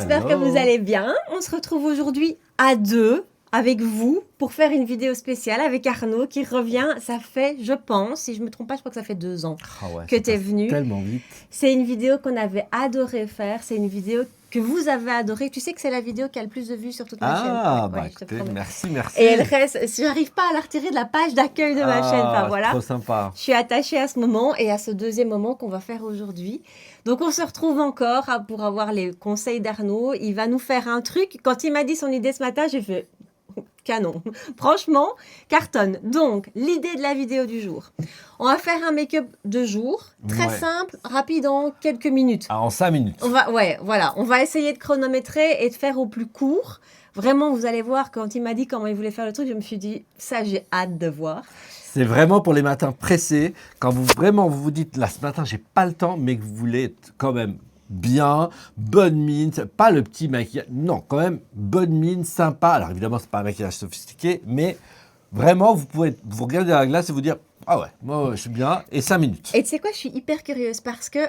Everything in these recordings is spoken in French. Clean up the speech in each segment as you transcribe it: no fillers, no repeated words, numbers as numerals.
j'espère que vous allez bien. On se retrouve aujourd'hui à deux avec vous pour faire une vidéo spéciale avec Arnaud qui revient. Ça fait, je pense, si je ne me trompe pas, je crois que ça fait 2 ans que tu es venu. Tellement vite. C'est une vidéo qu'on avait adoré faire. C'est une vidéo que vous avez adorée. Tu sais que c'est la vidéo qui a le plus de vues sur toute ma chaîne. Ah, Ouais, je te écoutez, promets. merci. Et elle reste, si j'arrive pas à la retirer de la page d'accueil de ma chaîne, enfin voilà. Trop sympa. Je suis attachée à ce moment et à ce deuxième moment qu'on va faire aujourd'hui. Donc on se retrouve encore pour avoir les conseils d'Arnaud. Il va nous faire un truc. Quand il m'a dit son idée ce matin, j'ai fait canon. Franchement, cartonne. Donc l'idée de la vidéo du jour. On va faire un make-up de jour, très simple, rapide en quelques minutes. Ah, en 5 minutes. On va essayer de chronométrer et de faire au plus court. Vraiment, vous allez voir, quand il m'a dit comment il voulait faire le truc, je me suis dit, ça, j'ai hâte de voir. C'est vraiment pour les matins pressés, quand vous vous dites, là, ce matin, j'ai pas le temps, mais que vous voulez être quand même bien, bonne mine, pas le petit maquillage, non, quand même, bonne mine, sympa. Alors évidemment, c'est pas un maquillage sophistiqué, mais vraiment, vous pouvez vous regarder dans la glace et vous dire, ah ouais, moi je suis bien, et 5 minutes. Et tu sais quoi, je suis hyper curieuse parce que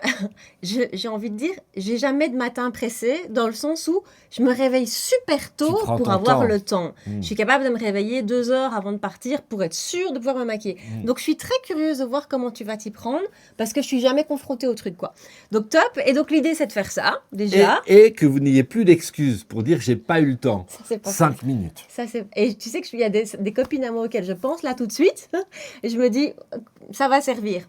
j'ai envie de dire, j'ai jamais de matin pressé dans le sens où je me réveille super tôt pour avoir le temps. Je suis capable de me réveiller 2 heures avant de partir pour être sûre de pouvoir me maquiller. Donc je suis très curieuse de voir comment tu vas t'y prendre parce que je suis jamais confrontée au truc quoi. Donc top. Et donc l'idée c'est de faire ça déjà. Et que vous n'ayez plus d'excuses pour dire j'ai pas eu le temps. Ça, 5 minutes. Et tu sais qu'il y a des copines à moi auxquelles je pense là tout de suite et je me dis ça va servir.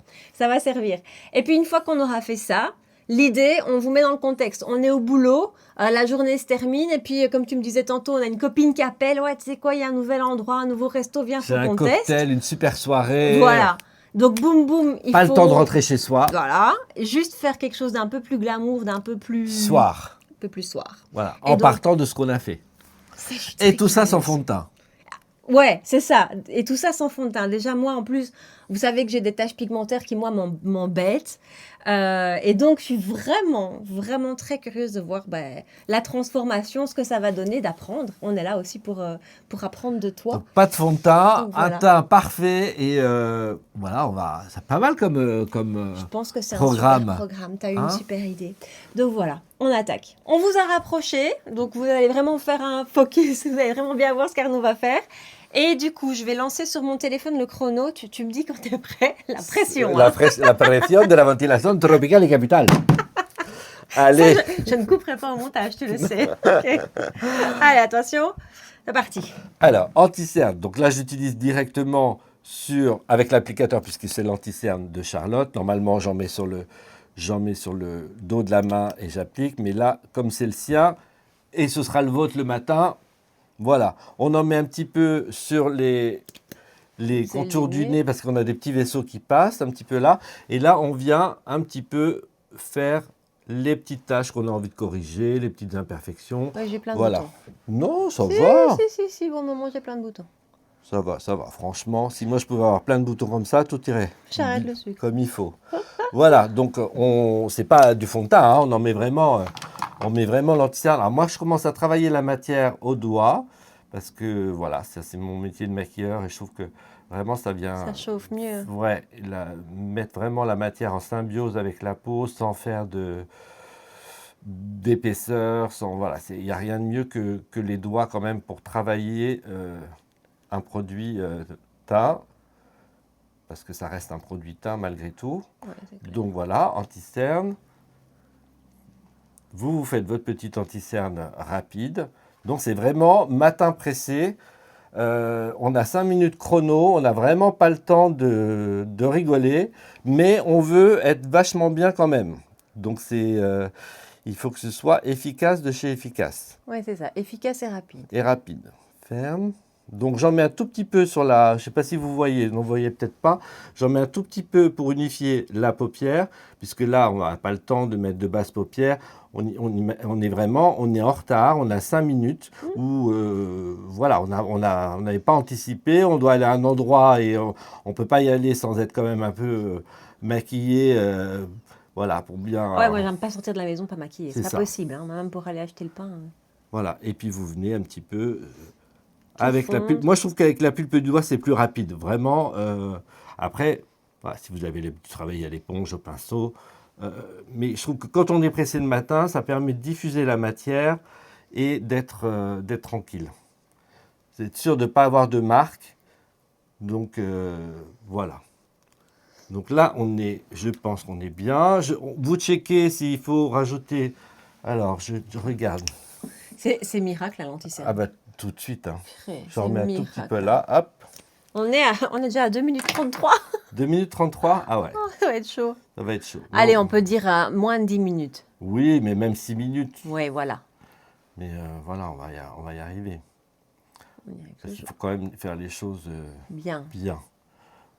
Et puis une fois qu'on aura fait ça, l'idée, on vous met dans le contexte. On est au boulot, la journée se termine et puis comme tu me disais tantôt, on a une copine qui appelle. Ouais, tu sais quoi, il y a un nouvel endroit, un nouveau resto, viens faut qu'on teste. C'est un cocktail, une super soirée. Voilà. Donc boum boum, il faut... Pas le temps de rentrer chez soi. Voilà. Juste faire quelque chose d'un peu plus glamour, d'un peu plus... Soir. Un peu plus soir. Voilà, en partant de ce qu'on a fait. Et tout ça sans fond de teint. Ouais, c'est ça. Et tout ça sans fond de teint. Déjà, moi, en plus, vous savez que j'ai des taches pigmentaires qui, moi, m'embêtent. Et donc, je suis vraiment très curieuse de voir la transformation, ce que ça va donner, d'apprendre. On est là aussi pour apprendre de toi. Donc, pas de fond de teint, voilà. Un teint parfait. Et voilà, c'est pas mal comme je pense que c'est programme. Un super programme. Tu as eu une super idée. Donc, voilà, on attaque. On vous a rapprochés. Donc, vous allez vraiment faire un focus. Vous allez vraiment bien voir ce qu'Arnaud va faire. Et du coup, je vais lancer sur mon téléphone le chrono. Tu me dis quand tu es prêt. La pression. La pression de la ventilation tropicale et capitale. Allez. Ça, je ne couperai pas au montage, tu le sais. Okay. Allez, attention. C'est parti. Alors, anti-cerne. Donc là, j'utilise directement avec l'applicateur puisque c'est l'anti-cerne de Charlotte. Normalement, j'en mets sur le dos de la main et j'applique. Mais là, comme c'est le sien, et ce sera le vôtre le matin, voilà, on en met un petit peu sur les contours du nez parce qu'on a des petits vaisseaux qui passent un petit peu là. Et là, on vient un petit peu faire les petites taches qu'on a envie de corriger, les petites imperfections. Ouais, j'ai plein de boutons. Non, ça va. Si, bon moment, j'ai plein de boutons. Ça va. Franchement, si moi je pouvais avoir plein de boutons comme ça, tout irait. J'arrête le sucre. Comme il faut. Voilà, donc c'est pas du fond de teint, hein, on met vraiment l'anti-cerne. Alors moi, je commence à travailler la matière au doigt, parce que voilà, ça c'est mon métier de maquilleur et je trouve que vraiment ça vient... Ça chauffe mieux. Ouais, mettre vraiment la matière en symbiose avec la peau, sans faire d'épaisseur, voilà, il n'y a rien de mieux que les doigts quand même pour travailler un produit teint. Parce que ça reste un produit teint malgré tout. Ouais, donc voilà, anti-cerne. Vous faites votre petite anti-cerne rapide. Donc c'est vraiment matin pressé. On a 5 minutes chrono. On n'a vraiment pas le temps de rigoler. Mais on veut être vachement bien quand même. Donc il faut que ce soit efficace de chez efficace. Oui, c'est ça. Efficace et rapide. Et rapide. Ferme. Donc j'en mets un tout petit peu sur la, je ne sais pas si vous voyez, vous ne voyez peut-être pas, j'en mets un tout petit peu pour unifier la paupière, puisque là on n'a pas le temps de mettre de basse paupière, on est en retard, on a 5 minutes où voilà, on n'avait pas anticipé, on doit aller à un endroit et on ne peut pas y aller sans être quand même un peu maquillé, voilà, pour bien... Ouais, moi j'aime pas sortir de la maison pas maquillée, c'est pas possible, hein, même pour aller acheter le pain. Voilà, et puis vous venez un petit peu... Avec la pulpe. Moi, je trouve qu'avec la pulpe du doigt, c'est plus rapide. Vraiment. Après, voilà, si vous avez l'habitude de travailler à l'éponge, au pinceau, Mais je trouve que quand on est pressé le matin, ça permet de diffuser la matière et d'être tranquille. C'est sûr de ne pas avoir de marque. Donc voilà. Donc là, je pense qu'on est bien. Vous checkez s'il faut rajouter. Alors, je regarde. C'est miracle la lentille-cerne. Ah bah tout de suite. Hein. Purée, Je remets un tout miracle. petit peu là. Hop. On est déjà à 2 minutes 33. 2 minutes 33. Ah ouais, Oh, ça va être chaud. ça va être chaud. Allez, Non. on peut dire à moins de 10 minutes. Oui, mais même 6 minutes. Oui, voilà. Mais voilà, on va y arriver. On y arrive Parce qu'il toujours. faut quand même faire les choses Bien. bien.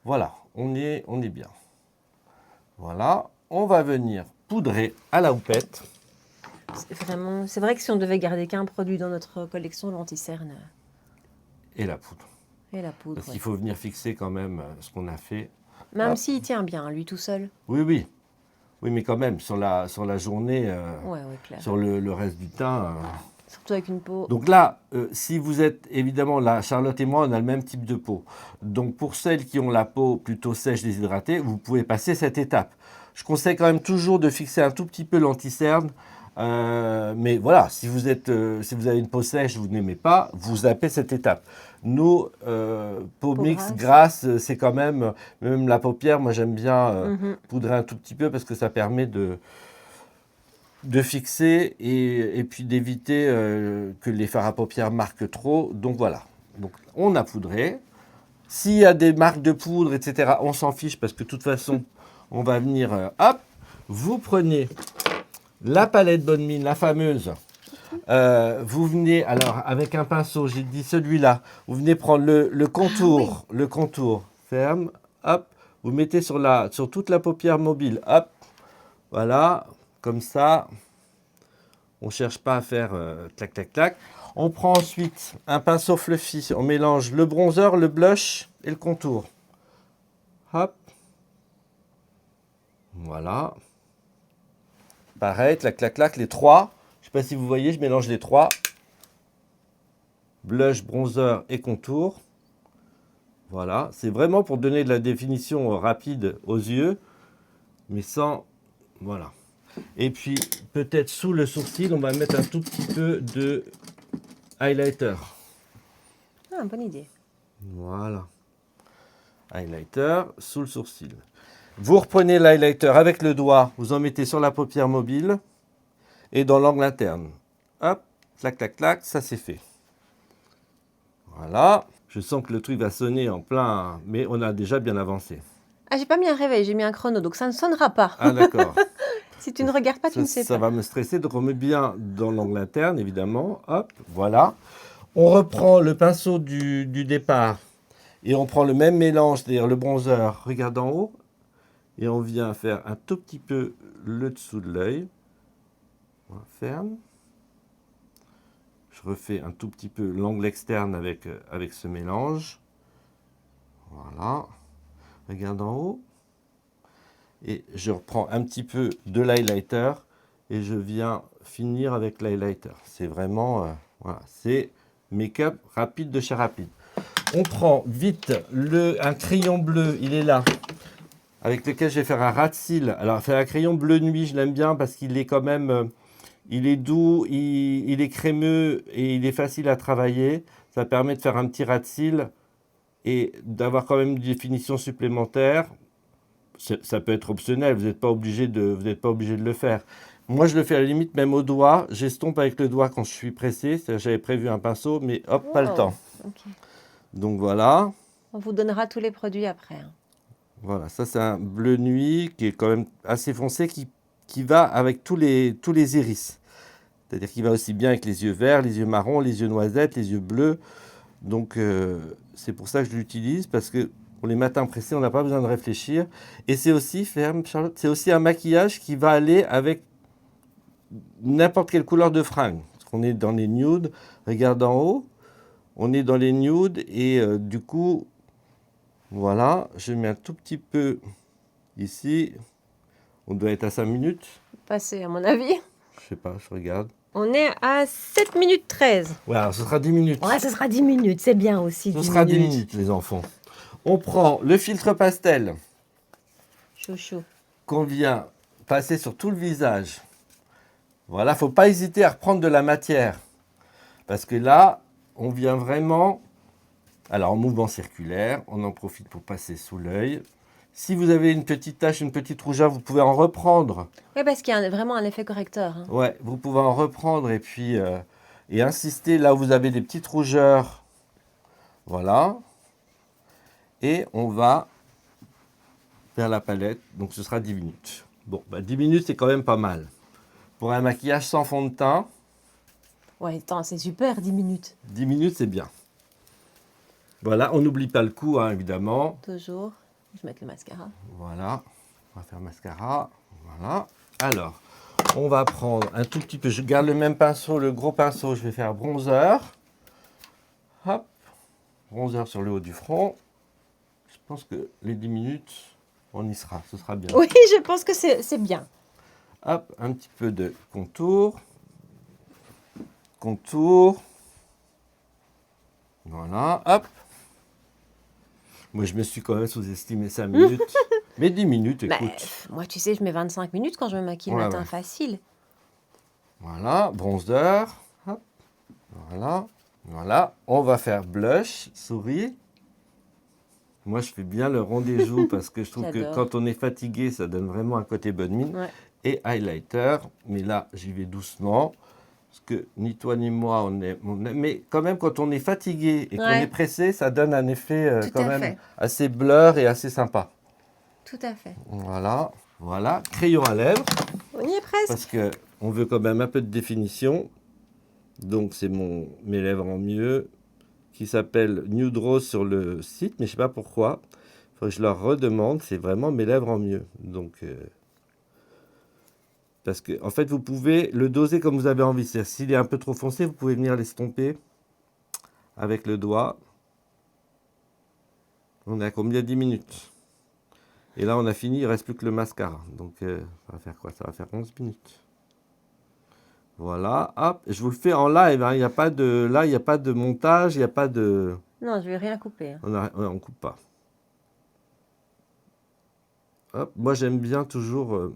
Voilà, on est bien. Voilà, on va venir poudrer à la houppette. C'est vrai que si on devait garder qu'un produit dans notre collection, l'anti-cerne Et la poudre. et la poudre. Parce Ouais. qu'il faut venir fixer quand même ce qu'on a fait. Même Hop. s'il tient bien, lui tout seul. Oui, oui. Oui, mais quand même, sur la journée, Ouais, clair. sur le reste du temps. Surtout avec une peau. Donc là, si vous êtes, évidemment, là, Charlotte et moi, on a le même type de peau. Donc pour celles qui ont la peau plutôt sèche, déshydratée, vous pouvez passer cette étape. Je conseille quand même toujours de fixer un tout petit peu l'anti-cerne. Mais voilà, si vous avez une peau sèche, vous n'aimez pas, vous zappez cette étape. Nous, peau mixte, grasse, c'est quand même la paupière, moi j'aime bien poudrer un tout petit peu parce que ça permet de fixer et puis d'éviter que les fards à paupières marquent trop. Donc voilà, donc, on a poudré. S'il y a des marques de poudre, etc., on s'en fiche parce que de toute façon, on va venir, hop, vous prenez la palette Bonne Mine, la fameuse. Vous venez, alors avec un pinceau, j'ai dit celui-là, vous venez prendre le contour, le contour ferme, hop, vous mettez sur toute la paupière mobile, hop, voilà, comme ça, on ne cherche pas à faire clac, clac, clac. On prend ensuite un pinceau fluffy, on mélange le bronzer, le blush et le contour, hop, voilà, pareil, clac, clac, clac, les trois. Je ne sais pas si vous voyez, je mélange les trois. Blush, bronzer et contour. Voilà, c'est vraiment pour donner de la définition rapide aux yeux, mais sans... Voilà. Et puis, peut-être sous le sourcil, on va mettre un tout petit peu de highlighter. Ah, bonne idée. Voilà. Highlighter sous le sourcil. Vous reprenez l'highlighter avec le doigt, vous en mettez sur la paupière mobile et dans l'angle interne. Hop, clac, clac, clac, ça c'est fait. Voilà. Je sens que le truc va sonner en plein, mais on a déjà bien avancé. Ah, j'ai pas mis un réveil, j'ai mis un chrono, donc ça ne sonnera pas. Ah d'accord. Si tu ne regardes pas, tu ne sais pas. Ça va me stresser, donc on met bien dans l'angle interne, évidemment. Hop, voilà. On reprend le pinceau du départ et on prend le même mélange, c'est-à-dire le bronzer, regarde en haut, et on vient faire un tout petit peu le dessous de l'œil. On ferme. Je refais un tout petit peu l'angle externe avec ce mélange. Voilà. Regarde en haut. Et je reprends un petit peu de l'highlighter et je viens finir avec l'highlighter. C'est vraiment, voilà, c'est make-up rapide de chez Rapide. On prend vite un crayon bleu, il est là, avec lequel je vais faire un ras de cils. Alors, faire un crayon bleu nuit, je l'aime bien parce qu'il est quand même, il est doux, il est crémeux et il est facile à travailler. Ça permet de faire un petit ras de cils et d'avoir quand même une définition supplémentaire. Ça peut être optionnel, vous n'êtes pas obligé de le faire. Moi, je le fais à la limite même au doigt. J'estompe avec le doigt quand je suis pressé. J'avais prévu un pinceau, mais hop, pas le temps. Okay. Donc voilà. On vous donnera tous les produits après. Hein. Voilà, ça c'est un bleu nuit qui est quand même assez foncé, qui va avec tous les iris. C'est-à-dire qu'il va aussi bien avec les yeux verts, les yeux marrons, les yeux noisettes, les yeux bleus. Donc c'est pour ça que je l'utilise, parce que pour les matins pressés, on n'a pas besoin de réfléchir. Et c'est aussi, ferme Charlotte, c'est aussi un maquillage qui va aller avec n'importe quelle couleur de fringue. Parce qu'on est dans les nudes, regarde en haut, on est dans les nudes et du coup, voilà, je mets un tout petit peu ici. On doit être à 5 minutes. Passé à mon avis. Je sais pas, je regarde. On est à 7 minutes 13. Ouais, alors ce sera 10 minutes. Ouais, ce sera 10 minutes, c'est bien aussi. Ce sera 10 minutes, les enfants. On prend le filtre pastel. Chaud, chaud. Qu'on vient passer sur tout le visage. Voilà, il ne faut pas hésiter à reprendre de la matière. Parce que là, on vient vraiment... Alors, en mouvement circulaire, on en profite pour passer sous l'œil. Si vous avez une petite tache, une petite rougeur, vous pouvez en reprendre. Oui, parce qu'il y a vraiment un effet correcteur. Hein. Ouais, vous pouvez en reprendre et puis et insister là où vous avez des petites rougeurs. Voilà. Et on va vers la palette. Donc, ce sera 10 minutes. Bon, 10 minutes, c'est quand même pas mal. Pour un maquillage sans fond de teint, Ouais, attends, c'est super, 10 minutes. 10 minutes, c'est bien. Voilà, on n'oublie pas le coup, hein, évidemment. Toujours. Je vais mettre le mascara. Voilà, on va faire mascara. Voilà. Alors, on va prendre un tout petit peu. Je garde le même pinceau, le gros pinceau. Je vais faire bronzer. Hop, bronzer sur le haut du front. Je pense que les 10 minutes, on y sera. Ce sera bien. Oui, je pense que c'est bien. Hop, un petit peu de contour. Contour. Voilà, hop. Moi, je me suis quand même sous-estimé 5 minutes. Mais 10 minutes, écoute. Moi, tu sais, je mets 25 minutes quand je me maquille le matin, facile. Voilà, bronzer. Hop. Voilà, voilà. On va faire blush, souris. Moi, je fais bien le rond des joues parce que je trouve que quand on est fatigué, ça donne vraiment un côté bonne mine. Ouais. Et highlighter. Mais là, j'y vais doucement. Parce que ni toi ni moi, on est... Mais quand même, quand on est fatigué et qu'on est pressé, ça donne un effet quand même assez blur et assez sympa. Tout à fait. Voilà, voilà. Crayon à lèvres. On y est presque. Parce qu'on veut quand même un peu de définition. Donc, c'est mes lèvres en mieux qui s'appelle Nude Rose sur le site, mais je ne sais pas pourquoi. Il faut que je leur redemande. C'est vraiment mes lèvres en mieux. Donc... Parce que, en fait, vous pouvez le doser comme vous avez envie. C'est-à-dire, s'il est un peu trop foncé, vous pouvez venir l'estomper avec le doigt. On est à combien? 10 minutes. Et là, on a fini, il ne reste plus que le mascara. Donc, ça va faire quoi? Ça va faire 11 minutes. Voilà, hop. Je vous le fais en live. Hein. Il n'y a pas de, là, il n'y a pas de montage, il n'y a pas de... Non, je ne vais rien couper. Hein. On ne coupe pas. Hop. Moi, j'aime bien toujours...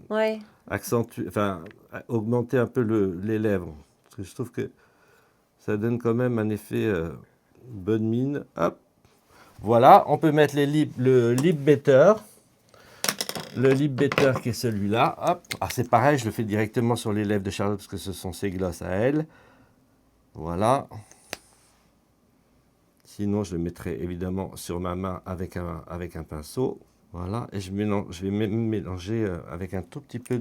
accentuer, enfin, augmenter un peu les lèvres. Parce que je trouve que ça donne quand même un effet bonne mine. Hop. Voilà, on peut mettre le lip better. Le lip better qui est celui-là. Hop. Ah, c'est pareil, je le fais directement sur les lèvres de Charlotte parce que ce sont ses glosses à elle. Voilà. Sinon, je le mettrai évidemment sur ma main avec un pinceau. Voilà, et je vais même mélanger avec un tout petit peu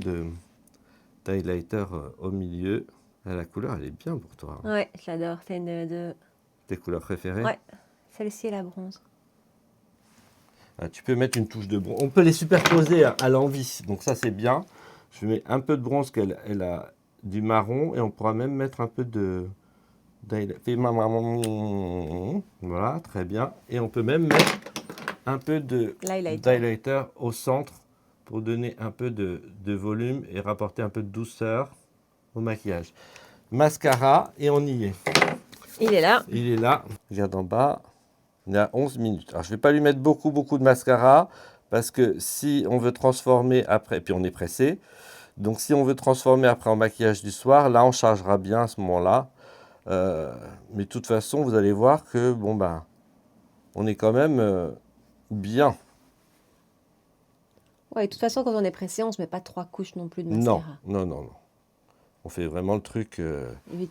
d'highlighter au milieu. La couleur, elle est bien pour toi. Hein. Ouais, je l'adore. C'est une de tes couleurs préférées? Ouais, celle-ci est la bronze. Ah, tu peux mettre une touche de bronze. On peut les superposer à l'envie, donc ça c'est bien. Je mets un peu de bronze qu'elle a du marron et on pourra même mettre un peu de d'highlighter. Voilà, très bien. Et on peut même mettre un peu d'highlighter au centre pour donner un peu de volume et rapporter un peu de douceur au maquillage. Mascara et on y est. Il est là. Il est là. Regarde en bas. Il y a 11 minutes. Alors je ne vais pas lui mettre beaucoup de mascara parce que si on veut transformer après, puis on est pressé, donc si on veut transformer après en maquillage du soir, là on chargera bien à ce moment-là. Mais de toute façon, vous allez voir que bon ben, on est quand même bien. Ouais, de toute façon, quand on est pressé, on ne se met pas 3 couches non plus de mascara. Non. On fait vraiment le truc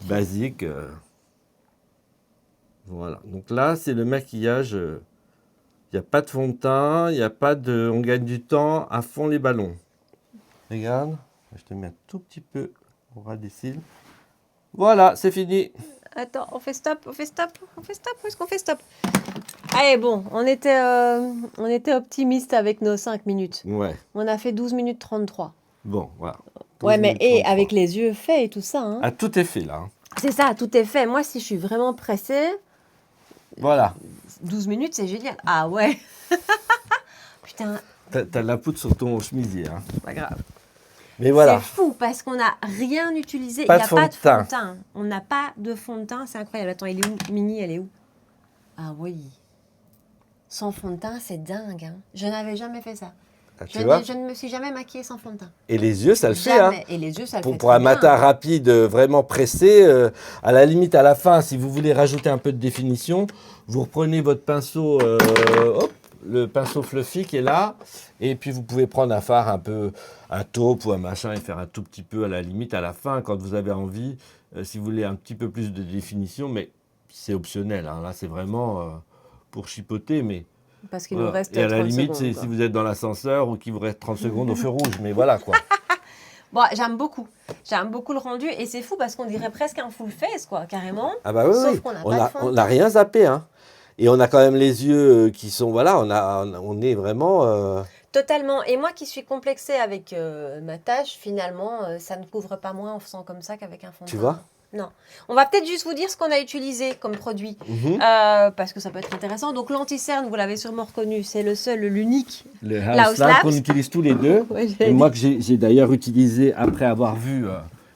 basique. Voilà. Donc là, c'est le maquillage. Il n'y a pas de fond de teint, il n'y a pas de... On gagne du temps à fond les ballons. Regarde, je te mets un tout petit peu au ras des cils. Voilà, c'est fini. Attends, on fait stop. Où est-ce qu'on fait stop? Allez, bon, on était optimiste avec nos 5 minutes. Ouais. On a fait 12 minutes 33. Bon, voilà. Ouais, mais avec les yeux faits et tout ça. Hein. Ah, tout est fait, là. Hein. C'est ça, tout est fait. Moi, si je suis vraiment pressée... Voilà. 12 minutes, c'est génial. Ah ouais. Putain. T'as la poudre sur ton chemisier. Hein. Pas grave. Mais voilà. C'est fou parce qu'on n'a rien utilisé. Pas Il n'y a pas de fond de teint. teint. On n'a pas de fond de teint. C'est incroyable. Attends, il est où? Mini, elle est où? Ah oui. Sans fond de teint, c'est dingue. Hein. Je n'avais jamais fait ça. Tu vois? Je ne me suis jamais maquillée sans fond de teint. Et les yeux, ça le fait. Hein. Et les yeux, ça le fait. Pour un matin rapide, vraiment pressé, à la limite, à la fin, si vous voulez rajouter un peu de définition, vous reprenez votre pinceau, le pinceau fluffy qui est là, et puis vous pouvez prendre un fard un peu, un taupe ou un machin, et faire un tout petit peu à la limite, à la fin, quand vous avez envie, si vous voulez un petit peu plus de définition, mais c'est optionnel. Hein. Là, c'est vraiment pour chipoter, mais... Parce qu'il nous reste 30 secondes. Et à la limite, c'est si vous êtes dans l'ascenseur ou qu'il vous reste 30 secondes au feu rouge, mais voilà quoi. Bon, j'aime beaucoup. J'aime beaucoup le rendu et c'est fou parce qu'on dirait presque un full face, quoi, carrément. Ah bah oui, sauf qu'on n'a pas de fond. On n'a rien zappé, hein. Et on a quand même les yeux qui sont, voilà, on est vraiment... Totalement. Et moi qui suis complexée avec ma tâche, finalement, ça ne couvre pas moins en faisant comme ça qu'avec un fond de teint. Tu vois ? Non. On va peut-être juste vous dire ce qu'on a utilisé comme produit, parce que ça peut être intéressant. Donc l'anti-cerne, vous l'avez sûrement reconnu, c'est le seul, l'unique. Le House Lab qu'on utilise tous les deux. Ouais, et moi que j'ai d'ailleurs utilisé après avoir vu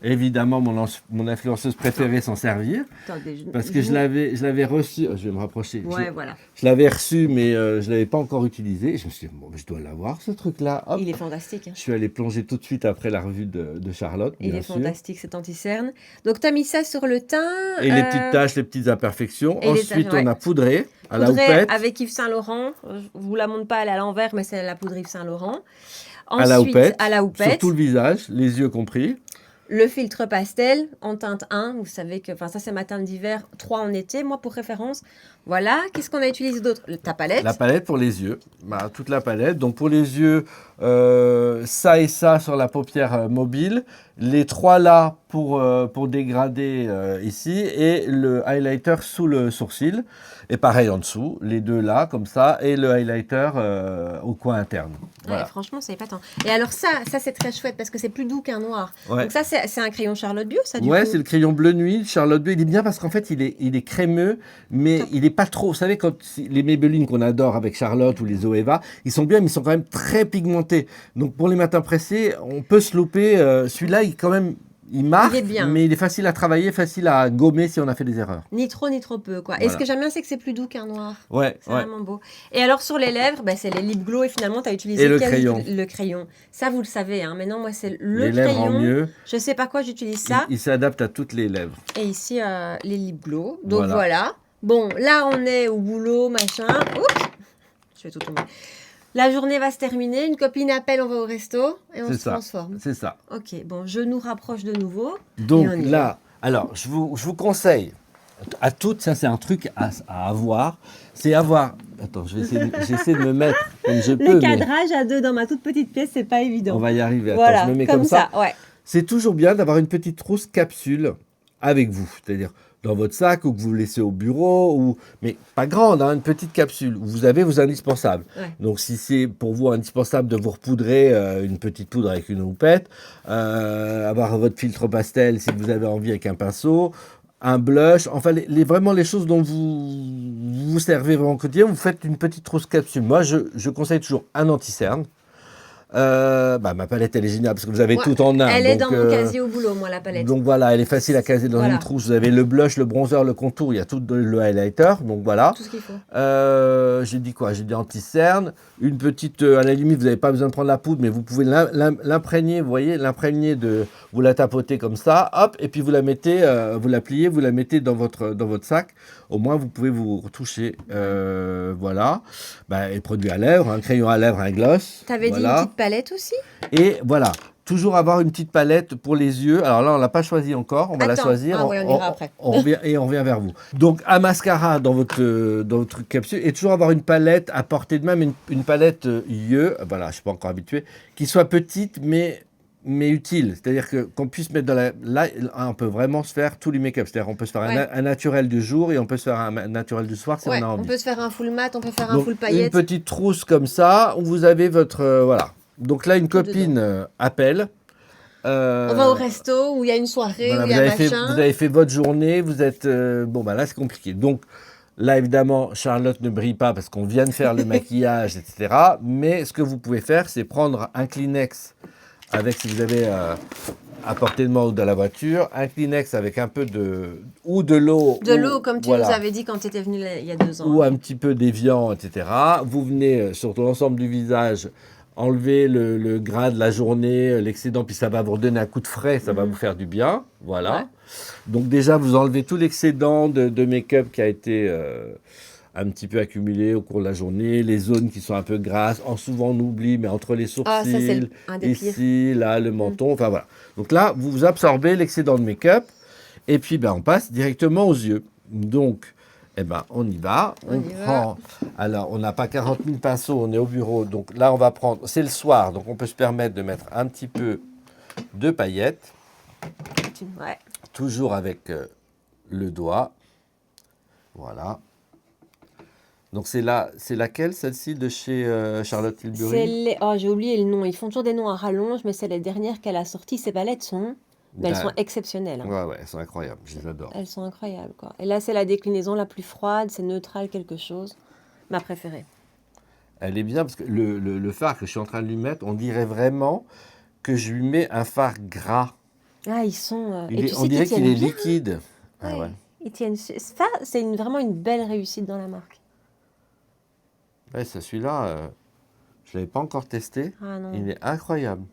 évidemment mon influenceuse préférée s'en servir. Attendez, parce que je l'avais reçu, je vais me rapprocher. Ouais, voilà. Je l'avais reçu mais je ne l'avais pas encore utilisé. Je me suis dit, bon, je dois l'avoir ce truc-là. Hop. Il est fantastique. Hein. Je suis allé plonger tout de suite après la revue de Charlotte. Il est fantastique cet anti-cerne. Donc tu as mis ça sur le teint. Et les petites taches, les petites imperfections. Et ensuite, taches, on a poudré à la houppette. Avec Yves Saint Laurent. Je vous la montre pas, elle est à l'envers, mais c'est la poudre Yves Saint Laurent. Ensuite, à la houppette. Sur tout le visage, les yeux compris. Le filtre pastel en teinte 1, vous savez que ça c'est ma teinte d'hiver, 3 en été, moi pour référence. Voilà, qu'est-ce qu'on a utilisé d'autre? Ta palette. La palette pour les yeux, toute la palette. Donc pour les yeux, ça et ça sur la paupière mobile. Les 3 là pour dégrader ici et le highlighter sous le sourcil. Et pareil en dessous, les 2 là comme ça et le highlighter au coin interne. Voilà. Ouais, franchement, c'est épatant. Et alors ça c'est très chouette parce que c'est plus doux qu'un noir. Ouais. Donc ça, c'est un crayon Charlotte Bio, ça du coup. Ouais, c'est le crayon bleu nuit, Charlotte Bio. Il est bien parce qu'en fait, il est crémeux, mais il n'est pas trop. Vous savez, quand les Maybelline qu'on adore avec Charlotte ou les Zoeva, ils sont bien, mais ils sont quand même très pigmentés. Donc pour les matins pressés, on peut se louper. Celui-là, il marque, mais il est facile à travailler, facile à gommer si on a fait des erreurs. Ni trop, ni trop peu, quoi. Voilà. Et ce que j'aime bien, c'est que c'est plus doux qu'un noir. Ouais, c'est vraiment beau. Et alors, sur les lèvres, c'est les lip glow et finalement, tu as utilisé le crayon. Le crayon. Ça, vous le savez, hein. Mais non, moi, c'est le les crayon. Lèvres en mieux. Je sais pas quoi, j'utilise ça. Il s'adapte à toutes les lèvres. Et ici, les lip glow. Donc voilà. Bon, là, on est au boulot, machin. Oups, je vais tout tomber. La journée va se terminer, une copine appelle, on va au resto et on se transforme. C'est ça. Ok, bon, je nous rapproche de nouveau. Donc là, alors, je vous conseille à toutes, ça c'est un truc à avoir, c'est avoir... Attends, j'essaie de me mettre comme je peux. Le cadrage à 2 dans ma toute petite pièce, c'est pas évident. On va y arriver. Attends, voilà, je me mets comme ça. Ouais. C'est toujours bien d'avoir une petite trousse capsule avec vous, c'est-à-dire dans votre sac ou que vous laissez au bureau, mais pas grande, hein, une petite capsule où vous avez vos indispensables. Ouais. Donc si c'est pour vous indispensable de vous repoudrer une petite poudre avec une houppette, avoir votre filtre pastel si vous avez envie avec un pinceau, un blush, enfin vraiment les choses dont vous servez vraiment au quotidien, vous faites une petite trousse capsule. Moi je conseille toujours un anti-cerne. Ma palette elle est géniale parce que vous avez tout en un. Elle est dans mon casier au boulot, moi, la palette. Donc voilà, elle est facile à caser dans une trousse. Vous avez le blush, le bronzer, le contour, il y a tout le highlighter. Donc voilà. Tout ce qu'il faut. J'ai dit quoi? J'ai dit anti-cerne. Une petite, à la limite, vous n'avez pas besoin de prendre la poudre, mais vous pouvez l'imprégner, vous voyez, vous la tapotez comme ça, hop, et puis vous la mettez, vous la pliez, vous la mettez dans votre sac. Au moins, vous pouvez vous retoucher. Voilà. Et produit à lèvres, un crayon à lèvres, un gloss. T'avais dit une petite palette aussi? Et voilà. Toujours avoir une petite palette pour les yeux. Alors là, on ne l'a pas choisi encore. On va la choisir. Ah oui, on ira après. On revient vers vous. Donc, un mascara dans votre capsule. Et toujours avoir une palette à portée de main, mais une palette yeux. Voilà, je ne suis pas encore habitué. Qui soit petite, mais utile. C'est-à-dire qu'on puisse mettre dans là, on peut vraiment se faire tous les make-up. C'est-à-dire on peut se faire un naturel du jour et on peut se faire un naturel du soir si on a envie. On peut se faire un full mat, on peut faire un full paillette. Une petite trousse comme ça, où vous avez votre... voilà. Donc là, une copine appelle. On va au resto où il y a une soirée, où il y a machin. Vous avez fait votre journée, vous êtes... là, c'est compliqué. Donc là, évidemment, Charlotte ne brille pas parce qu'on vient de faire le maquillage, etc. Mais ce que vous pouvez faire, c'est prendre un Kleenex avec, si vous avez à portée de main ou dans la voiture, un Kleenex avec un peu de l'eau. De l'eau, comme tu nous avais dit quand tu étais venu il y a 2 ans. Ou un petit peu d'évian, etc. Vous venez sur l'ensemble du visage enlever le gras de la journée, l'excédent, puis ça va vous redonner un coup de frais, ça va vous faire du bien. Voilà. Ouais. Donc déjà, vous enlevez tout l'excédent de make-up qui a été un petit peu accumulé au cours de la journée, les zones qui sont un peu grasses. Souvent on oublie, mais entre les Ah, ça, c'est sourcils, un des pires. ici, là, le menton, enfin voilà. Donc là, vous absorbez l'excédent de make-up, et puis on passe directement aux yeux. Donc, on y va. On prend. Alors, on n'a pas 40 000 pinceaux, on est au bureau. Donc là, on va prendre. C'est le soir, donc on peut se permettre de mettre un petit peu de paillettes. Ouais. Toujours avec le doigt. Voilà. Donc c'est laquelle, celle-ci de chez Charlotte Tilbury? Oh, j'ai oublié le nom. Ils font toujours des noms à rallonge, mais c'est les dernières qu'elle a sorties. Ces palettes sont... Mais elles sont exceptionnelles. Hein. Ouais, elles sont incroyables. Je les adore. Elles sont incroyables, quoi. Et là, c'est la déclinaison la plus froide. C'est neutral quelque chose. Ma préférée. Elle est bien parce que le fard que je suis en train de lui mettre, on dirait vraiment que je lui mets un fard gras. Ah, ils sont... On dirait qu'il est liquide. Ouais. Ah ouais. Ils tiennent... C'est vraiment une belle réussite dans la marque. Ouais, celui-là, je ne l'avais pas encore testé. Ah non. Il est incroyable.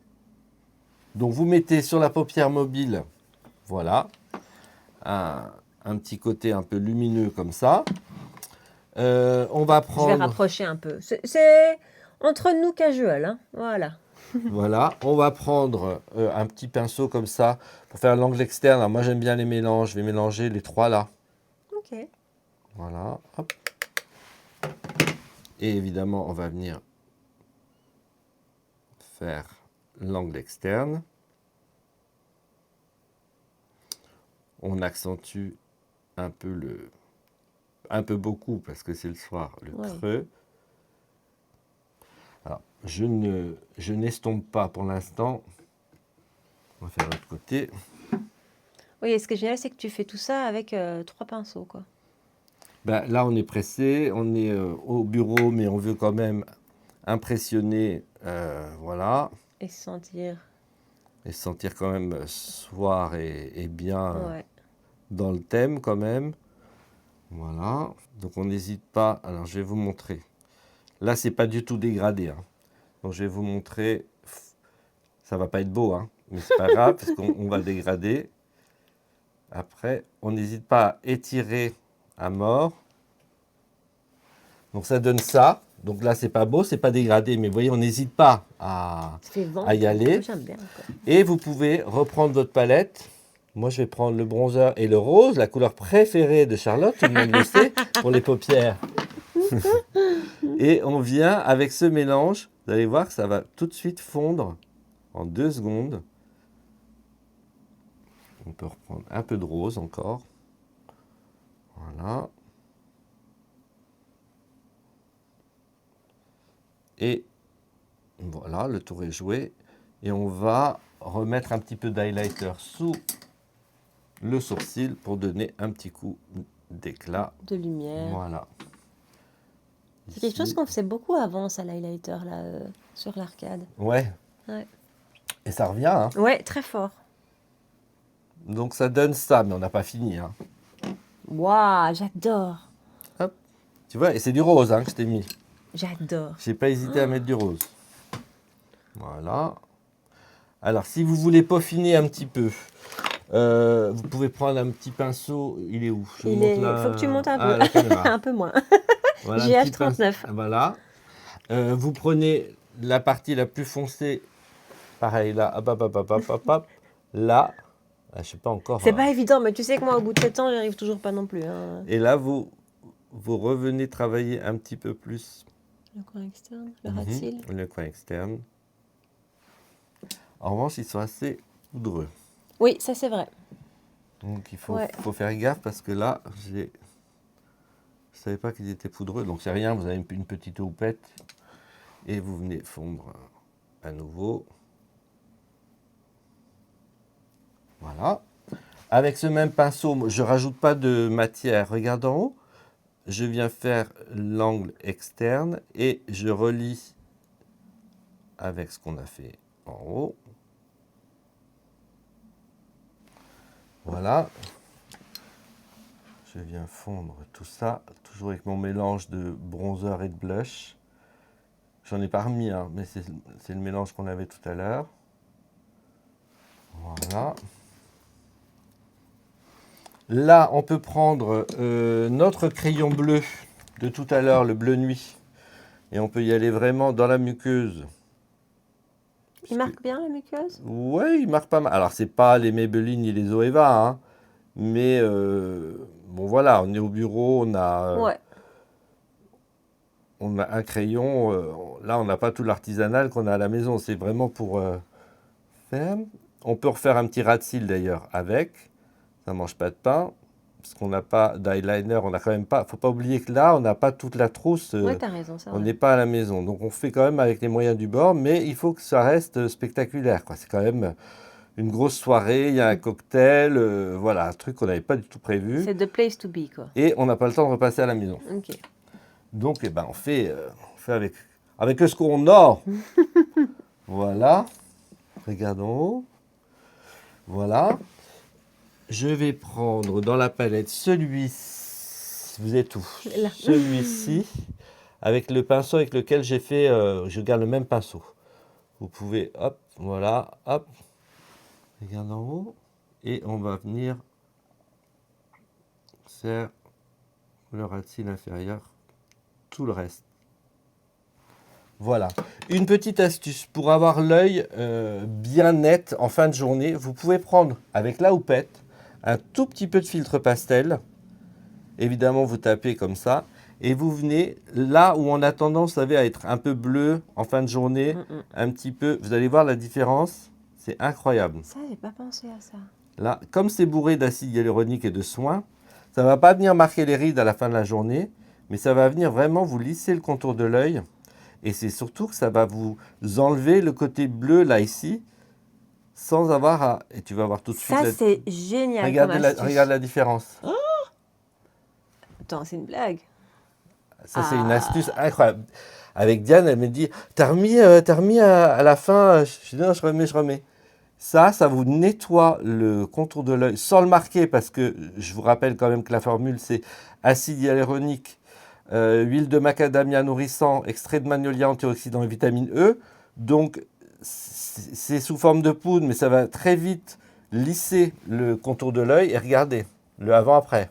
Donc vous mettez sur la paupière mobile, voilà, un petit côté un peu lumineux comme ça. On va prendre... Je vais rapprocher un peu. C'est entre nous casual, hein. Voilà. Voilà, on va prendre un petit pinceau comme ça pour faire l'angle externe. Alors moi j'aime bien les mélanges, je vais mélanger les trois là. Ok. Voilà, hop. Et évidemment, on va venir faire l'angle externe. On accentue un peu beaucoup parce que c'est le soir, le creux. Alors, je n'estompe pas pour l'instant. On va faire l'autre côté. Oui, et ce qui est génial, c'est que tu fais tout ça avec 3 pinceaux, quoi. Là, on est pressé, on est au bureau, mais on veut quand même impressionner, voilà. Et se sentir. Et se sentir quand même soir et bien dans le thème quand même. Voilà. Donc on n'hésite pas. Alors je vais vous montrer. Là, c'est pas du tout dégradé. Hein. Donc je vais vous montrer. Ça va pas être beau, hein, mais c'est pas grave parce qu'on va dégrader. Après, on n'hésite pas à étirer à mort. Donc ça donne ça. Donc là, c'est pas beau, c'est pas dégradé, mais vous voyez, on n'hésite pas à y aller. J'aime bien, quoi. Et vous pouvez reprendre votre palette. Moi, je vais prendre le bronzer et le rose, la couleur préférée de Charlotte, tout le monde le sait, pour les paupières. Et on vient avec ce mélange, vous allez voir que ça va tout de suite fondre en 2 secondes. On peut reprendre un peu de rose encore. Voilà. Et voilà, le tour est joué. Et on va remettre un petit peu d'highlighter sous le sourcil pour donner un petit coup d'éclat. De lumière. Voilà. C'est quelque chose qu'on faisait beaucoup avant, ça, l'highlighter, là, sur l'arcade. Ouais. Et ça revient, hein. Ouais, très fort. Donc ça donne ça, mais on n'a pas fini, hein. Waouh, j'adore. Hop. Tu vois, et c'est du rose, hein, que je t'ai mis. J'adore. J'ai pas hésité à mettre du rose. Voilà. Alors, si vous voulez peaufiner un petit peu, vous pouvez prendre un petit pinceau. Il est où? Faut que tu montes un peu. Un peu moins. Voilà, GH39. Voilà. Vous prenez la partie la plus foncée. Pareil, là. Hop, hop, hop, hop, hop, hop. Là. Je sais pas encore. C'est pas évident, mais tu sais que moi, au bout de 7 ans, j'y arrive toujours pas non plus. Hein. Et là, vous revenez travailler un petit peu plus. Le coin externe, le ras de cils. Le coin externe. En revanche, ils sont assez poudreux. Oui, ça c'est vrai. Donc il faut faire gaffe parce que là, je ne savais pas qu'ils étaient poudreux. Donc c'est rien, vous avez une petite houppette et vous venez fondre à nouveau. Voilà. Avec ce même pinceau, je ne rajoute pas de matière. Regarde en haut. Je viens faire l'angle externe et je relie avec ce qu'on a fait en haut. Voilà. Je viens fondre tout ça, toujours avec mon mélange de bronzer et de blush. J'en ai pas remis, hein, mais c'est le mélange qu'on avait tout à l'heure. Voilà. Là, on peut prendre notre crayon bleu de tout à l'heure, le bleu nuit. Et on peut y aller vraiment dans la muqueuse. Il marque bien la muqueuse? Ouais, il marque pas mal. Alors, c'est pas les Maybelline ni les Zoeva, hein, mais bon, voilà, on est au bureau, Ouais. on a un crayon. Là, on n'a pas tout l'artisanal qu'on a à la maison. C'est vraiment pour faire. On peut refaire un petit ras de cils d'ailleurs avec. Ça mange pas de pain. Parce qu'on n'a pas d'eyeliner, on n'a quand même pas. Faut pas oublier que là, on n'a pas toute la trousse. Ouais, t'as raison, ça. On n'est pas à la maison. Donc, on fait quand même avec les moyens du bord, mais il faut que ça reste spectaculaire, quoi. C'est quand même une grosse soirée, il y a un cocktail, voilà, un truc qu'on n'avait pas du tout prévu. C'est the place to be, quoi. Et on n'a pas le temps de repasser à la maison. Ok. Donc, eh ben, on fait avec ce qu'on a. Voilà. Regardons. Voilà. Je vais prendre dans la palette celui-ci. Vous êtes où? Là. Celui-ci. Avec le pinceau avec lequel j'ai fait. Je garde le même pinceau. Vous pouvez, hop, voilà, hop. Regarde en haut. Et on va venir faire le ras de cils inférieur. Tout le reste. Voilà. Une petite astuce pour avoir l'œil bien net en fin de journée. Vous pouvez prendre avec la houppette un tout petit peu de filtre pastel. Évidemment, vous tapez comme ça. Et vous venez là où on a tendance, vous savez, à être un peu bleu en fin de journée. Un petit peu. Vous allez voir la différence. C'est incroyable. Ça, j'ai pas pensé à ça. Là, comme c'est bourré d'acide hyaluronique et de soins, ça ne va pas venir marquer les rides à la fin de la journée. Mais ça va venir vraiment vous lisser le contour de l'œil. Et c'est surtout que ça va vous enlever le côté bleu là ici, sans avoir à... Et tu vas voir tout de suite... Ça, c'est génial. Regarde la différence. Oh, attends, c'est une blague. Ça, c'est une astuce incroyable. Avec Diane, elle me dit, t'as remis à la fin? Je dis, non, je remets. Ça vous nettoie le contour de l'œil sans le marquer, parce que je vous rappelle quand même que la formule, c'est acide hyaluronique, huile de macadamia nourrissant, extrait de magnolia antioxydant et vitamine E. Donc, c'est sous forme de poudre, mais ça va très vite lisser le contour de l'œil. Et regardez, le avant-après.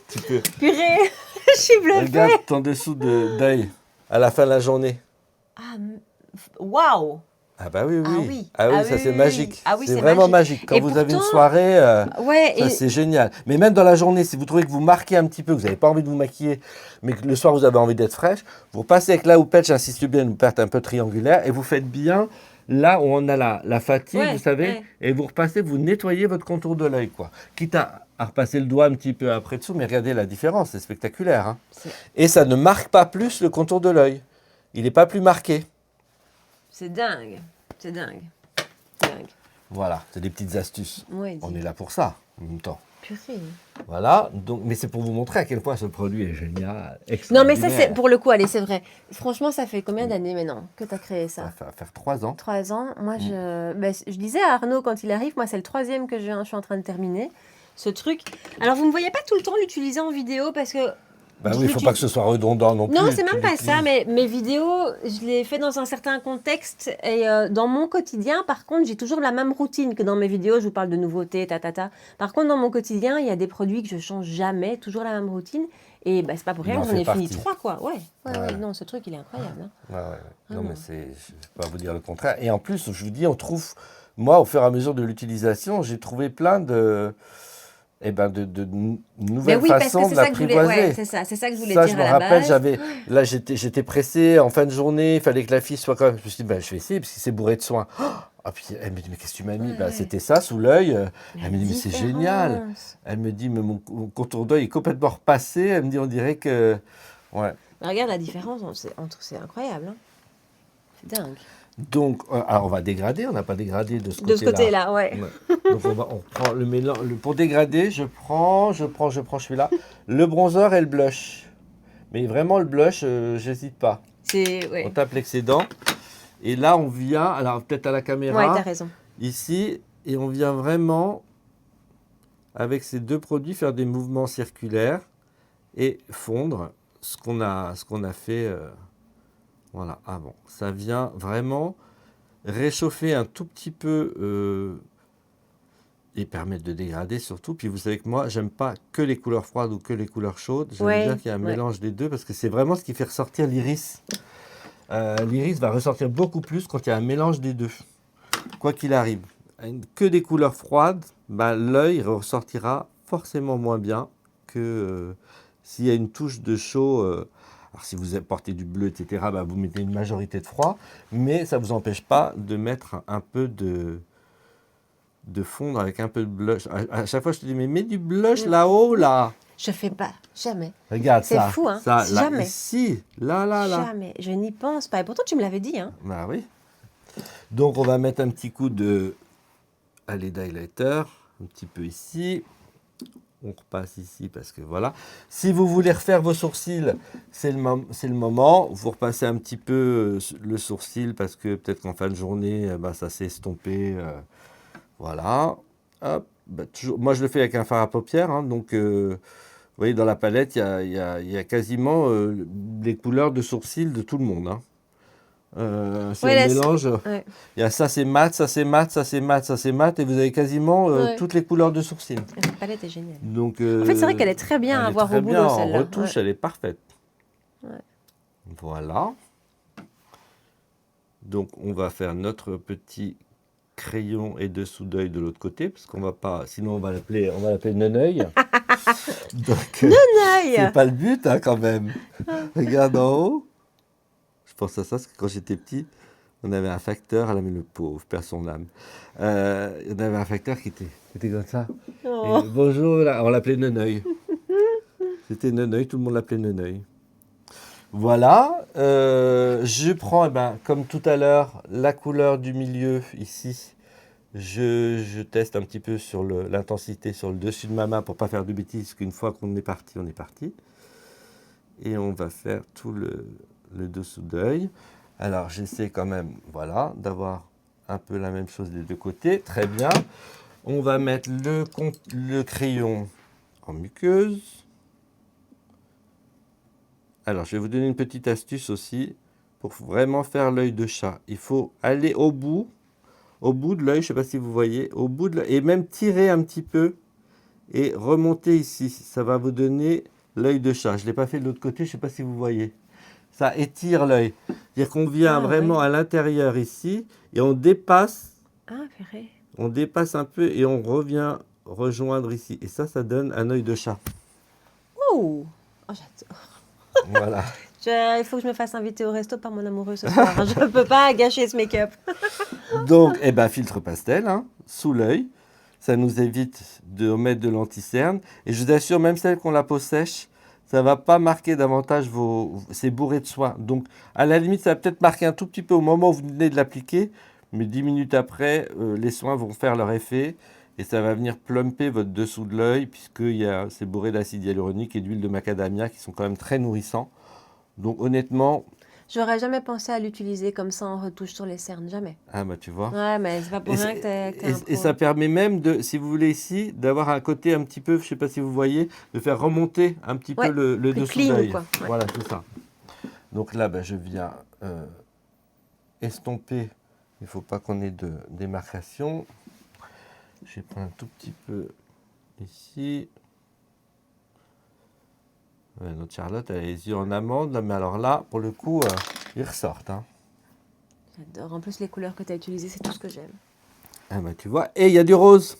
Tu peux... Purée, je suis bluffée. Regarde ton dessous d'œil à la fin de la journée. Ah, waouh. Ah bah oui, oui. Ça c'est magique. Ah oui, c'est vraiment magique. Quand et vous pourtant, avez une soirée, ouais, ça c'est génial. Mais même dans la journée, si vous trouvez que vous marquez un petit peu, que vous n'avez pas envie de vous maquiller, mais que le soir vous avez envie d'être fraîche, vous repassez avec la houppette, j'insiste bien, une houppette un peu triangulaire, et vous faites bien là où on a la fatigue, vous savez, et vous repassez, vous nettoyez votre contour de l'œil, quoi. Quitte à repasser le doigt un petit peu après dessous, mais regardez la différence, c'est spectaculaire. Hein. Et ça ne marque pas plus le contour de l'œil. Il n'est pas plus marqué. C'est dingue. C'est dingue. Voilà, c'est des petites astuces. Ouais, on est là pour ça, en même temps. Purée. Voilà, donc, mais c'est pour vous montrer à quel point ce produit est génial, Non, mais ça, c'est pour le coup, allez, c'est vrai. Franchement, ça fait combien d'années maintenant que tu as créé ça? Ça va faire 3 ans. 3 ans. Moi, je disais à Arnaud quand il arrive, moi, c'est le 3e que je suis en train de terminer. Ce truc. Alors, vous ne me voyez pas tout le temps l'utiliser en vidéo parce que... Bah oui, il ne faut pas que ce soit redondant non plus. Non, c'est même pas ça, mais mes vidéos, je les fais dans un certain contexte. Et dans mon quotidien, par contre, j'ai toujours la même routine que dans mes vidéos. Je vous parle de nouveautés, Par contre, dans mon quotidien, il y a des produits que je change jamais, toujours la même routine. Et bah, c'est pas pour rien que j'en ai fini 3, quoi. Ouais, non, ce truc, il est incroyable. Hein. Non, mais je ne vais pas vous dire le contraire. Et en plus, je vous dis, on trouve, moi, au fur et à mesure de l'utilisation, j'ai trouvé plein de nouvelles façons de l'apprivoiser. C'est ça que je voulais dire à la base. Ça, je me rappelle, là, j'étais pressé en fin de journée, il fallait que la fille soit quand même... Je me suis dit, je vais essayer, parce que c'est bourré de soins. Puis elle me dit, mais qu'est-ce que tu m'as mis? C'était ça, sous l'œil. Elle me dit, mais c'est génial. Elle me dit, mais mon contour d'œil est complètement repassé. Elle me dit, on dirait que... Ouais. Regarde la différence, c'est incroyable. Hein. C'est dingue. Donc, alors on va dégrader, on n'a pas dégradé de ce côté-là. De ce côté-là, ouais. Donc on prend le mélange. Pour dégrader, je prends celui-là. Le bronzer et le blush. Mais vraiment le blush, j'hésite pas. On tape l'excédent. Et là, on vient, alors peut-être à la caméra. Ouais, t'as raison. Ici, et on vient vraiment, avec ces deux produits, faire des mouvements circulaires et fondre ce qu'on a fait Voilà, ah bon, ça vient vraiment réchauffer un tout petit peu et permettre de dégrader surtout. Puis vous savez que moi, j'aime pas que les couleurs froides ou que les couleurs chaudes. J'aime bien qu'il y ait un mélange des deux parce que c'est vraiment ce qui fait ressortir l'iris. L'iris va ressortir beaucoup plus quand il y a un mélange des deux, quoi qu'il arrive. Que des couleurs froides, bah, l'œil ressortira forcément moins bien que s'il y a une touche de chaud. Alors si vous portez du bleu, etc., bah, vous mettez une majorité de froid, mais ça ne vous empêche pas de mettre un peu de fondre avec un peu de blush. À chaque fois, je te dis, mais mets du blush là-haut, là. Je fais pas, jamais. Regarde ça. C'est fou, hein. Ça, là, jamais. Ici, là. Jamais. Je n'y pense pas. Et pourtant, tu me l'avais dit, hein. Bah oui. Donc, on va mettre un petit coup de d'highlighter, un petit peu ici. On repasse ici parce que voilà. Si vous voulez refaire vos sourcils, c'est le moment. Vous repassez un petit peu le sourcil parce que peut-être qu'en fin de journée, bah, ça s'est estompé. Voilà. Hop. Bah, toujours, moi, je le fais avec un fard à paupières. Hein, donc, vous voyez, dans la palette, il y a quasiment les couleurs de sourcils de tout le monde. Hein. Si on mélange, il y a ça c'est mat, ça c'est mat, ça c'est mat, ça c'est mat, et vous avez quasiment toutes les couleurs de sourcils. La palette est géniale. Donc, en fait, c'est vrai qu'elle est très bien à avoir au boulot, celle-là. En retouche, elle est parfaite. Voilà. Donc, on va faire notre petit crayon et dessous d'œil de l'autre côté, parce qu'on va pas, sinon on va l'appeler Neneuil. Donc, Neneuil. C'est pas le but, hein, quand même. Regarde en haut. Je pense à ça, parce que quand j'étais petit, on avait un facteur, mais le pauvre, perd son âme. On avait un facteur qui était comme ça. Oh. Et, bonjour, là, on l'appelait Neneuil. C'était Neneuil, tout le monde l'appelait Neneuil. Voilà, je prends, comme tout à l'heure, la couleur du milieu, ici. Je teste un petit peu sur l'intensité sur le dessus de ma main pour ne pas faire de bêtises, parce qu'une fois qu'on est parti, on est parti. Et on va faire tout le dessous d'œil. Alors, j'essaie quand même, voilà, d'avoir un peu la même chose des deux côtés. Très bien. On va mettre le crayon en muqueuse. Alors, je vais vous donner une petite astuce aussi pour vraiment faire l'œil de chat. Il faut aller au bout de l'œil, je ne sais pas si vous voyez, au bout de l'œil, et même tirer un petit peu et remonter ici. Ça va vous donner l'œil de chat. Je ne l'ai pas fait de l'autre côté, je ne sais pas si vous voyez. Ça étire l'œil. C'est-à-dire qu'on vient vraiment à l'intérieur ici et on dépasse. Ah, purée. On dépasse un peu et on revient rejoindre ici. Et ça donne un œil de chat. Oh, j'adore. Voilà. Il faut que je me fasse inviter au resto par mon amoureux ce soir. Je ne peux pas gâcher ce make-up. Donc, filtre pastel, hein, sous l'œil. Ça nous évite de mettre de l'anti-cerne. Et je vous assure, même celles qui ont la peau sèche, ça ne va pas marquer davantage c'est bourré de soin. Donc, à la limite, ça va peut-être marquer un tout petit peu au moment où vous venez de l'appliquer, mais 10 minutes après, les soins vont faire leur effet et ça va venir plumper votre dessous de l'œil puisque c'est bourré d'acide hyaluronique et d'huile de macadamia qui sont quand même très nourrissants. Donc, honnêtement... J'aurais jamais pensé à l'utiliser comme ça en retouche sur les cernes, jamais. Ah bah tu vois. Ouais, mais c'est pas pour rien que t'es un pro. Et ça permet même, si vous voulez ici, d'avoir un côté un petit peu, je sais pas si vous voyez, de faire remonter un petit peu le dessous d'œil. Ouais. Voilà, c'est ça. Donc là, je viens estomper. Il ne faut pas qu'on ait de démarcation. Je vais prendre un tout petit peu ici. Ouais, notre Charlotte, elle a les yeux en amande, mais alors là, pour le coup, ils ressortent. Hein. J'adore. En plus, les couleurs que tu as utilisées, c'est tout ce que j'aime. Ah bah tu vois, et il y a du rose.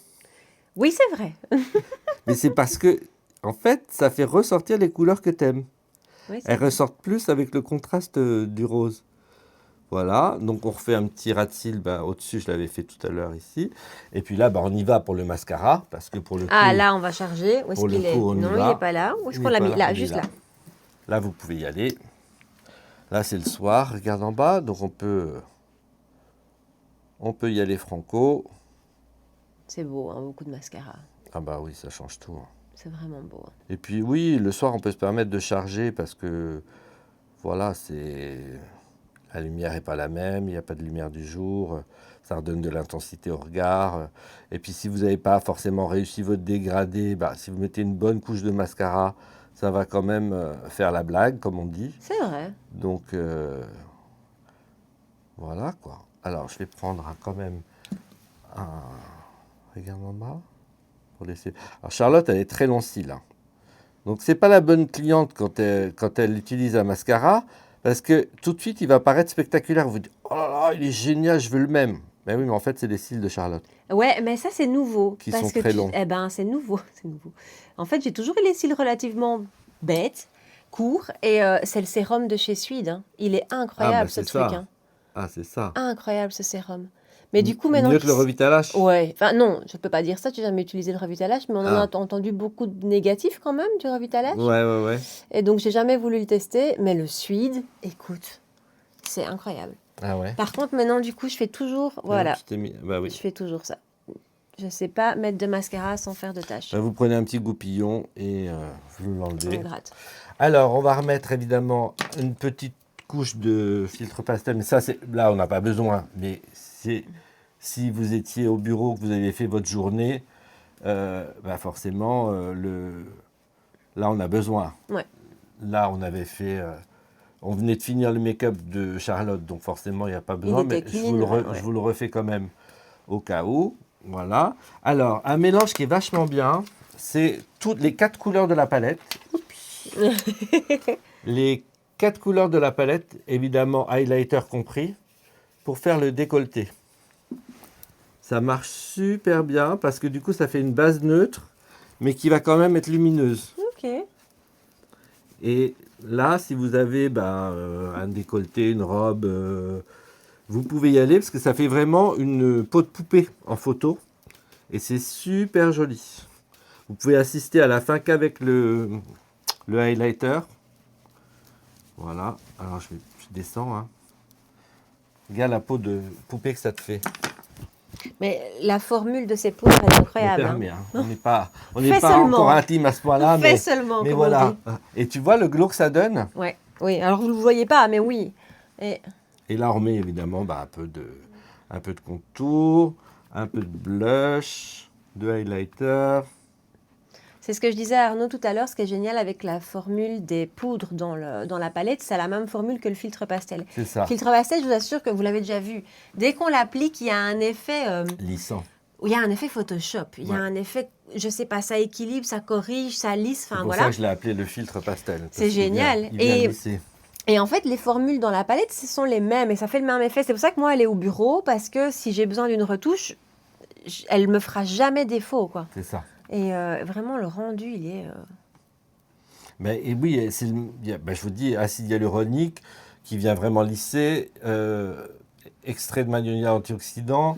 Oui, c'est vrai. Mais c'est parce que, en fait, ça fait ressortir les couleurs que tu aimes. Oui, elles ressortent plus avec le contraste du rose. Voilà, donc on refait un petit ras de cils au-dessus, je l'avais fait tout à l'heure ici. Et puis là, on y va pour le mascara, parce que pour le coup... Ah, là, on va charger. Où est-ce qu'il est? Non, il n'est pas là. Où est-ce qu'on l'a mis? Là, juste là. Là, vous pouvez y aller. Là, c'est le soir, regarde en bas, donc on peut y aller franco. C'est beau, hein, beaucoup de mascara. Ah bah oui, ça change tout. Hein. C'est vraiment beau. Hein. Et puis oui, le soir, on peut se permettre de charger, parce que, voilà, la lumière n'est pas la même, il n'y a pas de lumière du jour, ça redonne de l'intensité au regard. Et puis si vous n'avez pas forcément réussi votre dégradé, si vous mettez une bonne couche de mascara, ça va quand même faire la blague, comme on dit. C'est vrai. Donc Voilà, quoi. Alors, je vais prendre quand même un... Regarde en bas. Pour laisser... Alors, Charlotte, elle est très long cils. Hein. Donc, c'est pas la bonne cliente quand elle utilise un mascara, parce que tout de suite, il va paraître spectaculaire. Vous dites, oh là là, il est génial, je veux le même. Ben oui, mais en fait, c'est les cils de Charlotte. Ouais, mais ça, c'est nouveau. Qui parce sont que très longs. Eh ben, c'est nouveau, c'est nouveau. En fait, j'ai toujours eu les cils relativement bêtes, courts, et c'est le sérum de chez Suede. Hein. Il est incroyable, ce c'est truc. ça. Hein. Ah, c'est ça. Incroyable, ce sérum. Mais du coup, maintenant... Mieux que le Revitalash. Ouais, enfin non, je peux pas dire ça, j'ai jamais utilisé le Revitalash, mais on en a Ah. entendu beaucoup de négatifs quand même du Revitalash. Ouais. Et donc, j'ai jamais voulu le tester, mais le Suede, écoute, c'est incroyable. Ah ouais. Par contre, maintenant, du coup, je fais toujours... Voilà, Bah oui. je fais toujours ça. Je sais pas mettre de mascara sans faire de taches. Bah, vous prenez un petit goupillon et vous On l'enlevez. gratte. Alors, on va remettre évidemment une petite couche de filtre pastel. Mais ça, là, on n'a pas besoin. Mais si vous étiez au bureau, que vous avez fait votre journée, bah forcément, là, on a besoin. Ouais. Là, on avait fait... on venait de finir le make-up de Charlotte, donc forcément, il n'y a pas besoin. Mais clean, je vous le refais quand même au cas où. Voilà. Alors, un mélange qui est vachement bien, c'est toutes les 4 couleurs de la palette. Les 4 couleurs de la palette, évidemment, highlighter compris, pour faire le décolleté. Ça marche super bien parce que du coup, ça fait une base neutre, mais qui va quand même être lumineuse. Ok. Et là, si vous avez un décolleté, une robe, vous pouvez y aller parce que ça fait vraiment une peau de poupée en photo. Et c'est super joli. Vous pouvez assister à la fin qu'avec le highlighter. Voilà. Alors, je descends. Hein. Regarde la peau de poupée que ça te fait. Mais la formule de ces poudres, elle est incroyable. Hein. On n'est pas seulement. encore intime à ce point-là. Fais seulement, mais comme voilà. on dit. Et tu vois le glow que ça donne? Ouais. Oui, alors vous ne le voyez pas, mais oui. Et là, on remet évidemment un peu de contour, un peu de blush, de highlighter. C'est ce que je disais à Arnaud tout à l'heure. Ce qui est génial avec la formule des poudres dans la palette, c'est la même formule que le filtre pastel. C'est ça. Le filtre pastel, je vous assure que vous l'avez déjà vu. Dès qu'on l'applique, il y a un effet... lissant. Il y a un effet Photoshop. Il y a un effet, je sais pas, ça équilibre, ça corrige, ça lisse. C'est pour ça que je l'ai appelé le filtre pastel. C'est génial. Il vient lisser. Et en fait, les formules dans la palette, ce sont les mêmes et ça fait le même effet. C'est pour ça que moi, elle est au bureau parce que si j'ai besoin d'une retouche, elle me fera jamais défaut, quoi. C'est ça. Et vraiment, le rendu, il est... Mais, et oui, je vous dis, acide hyaluronique qui vient vraiment lisser, extrait de magnolia antioxydant,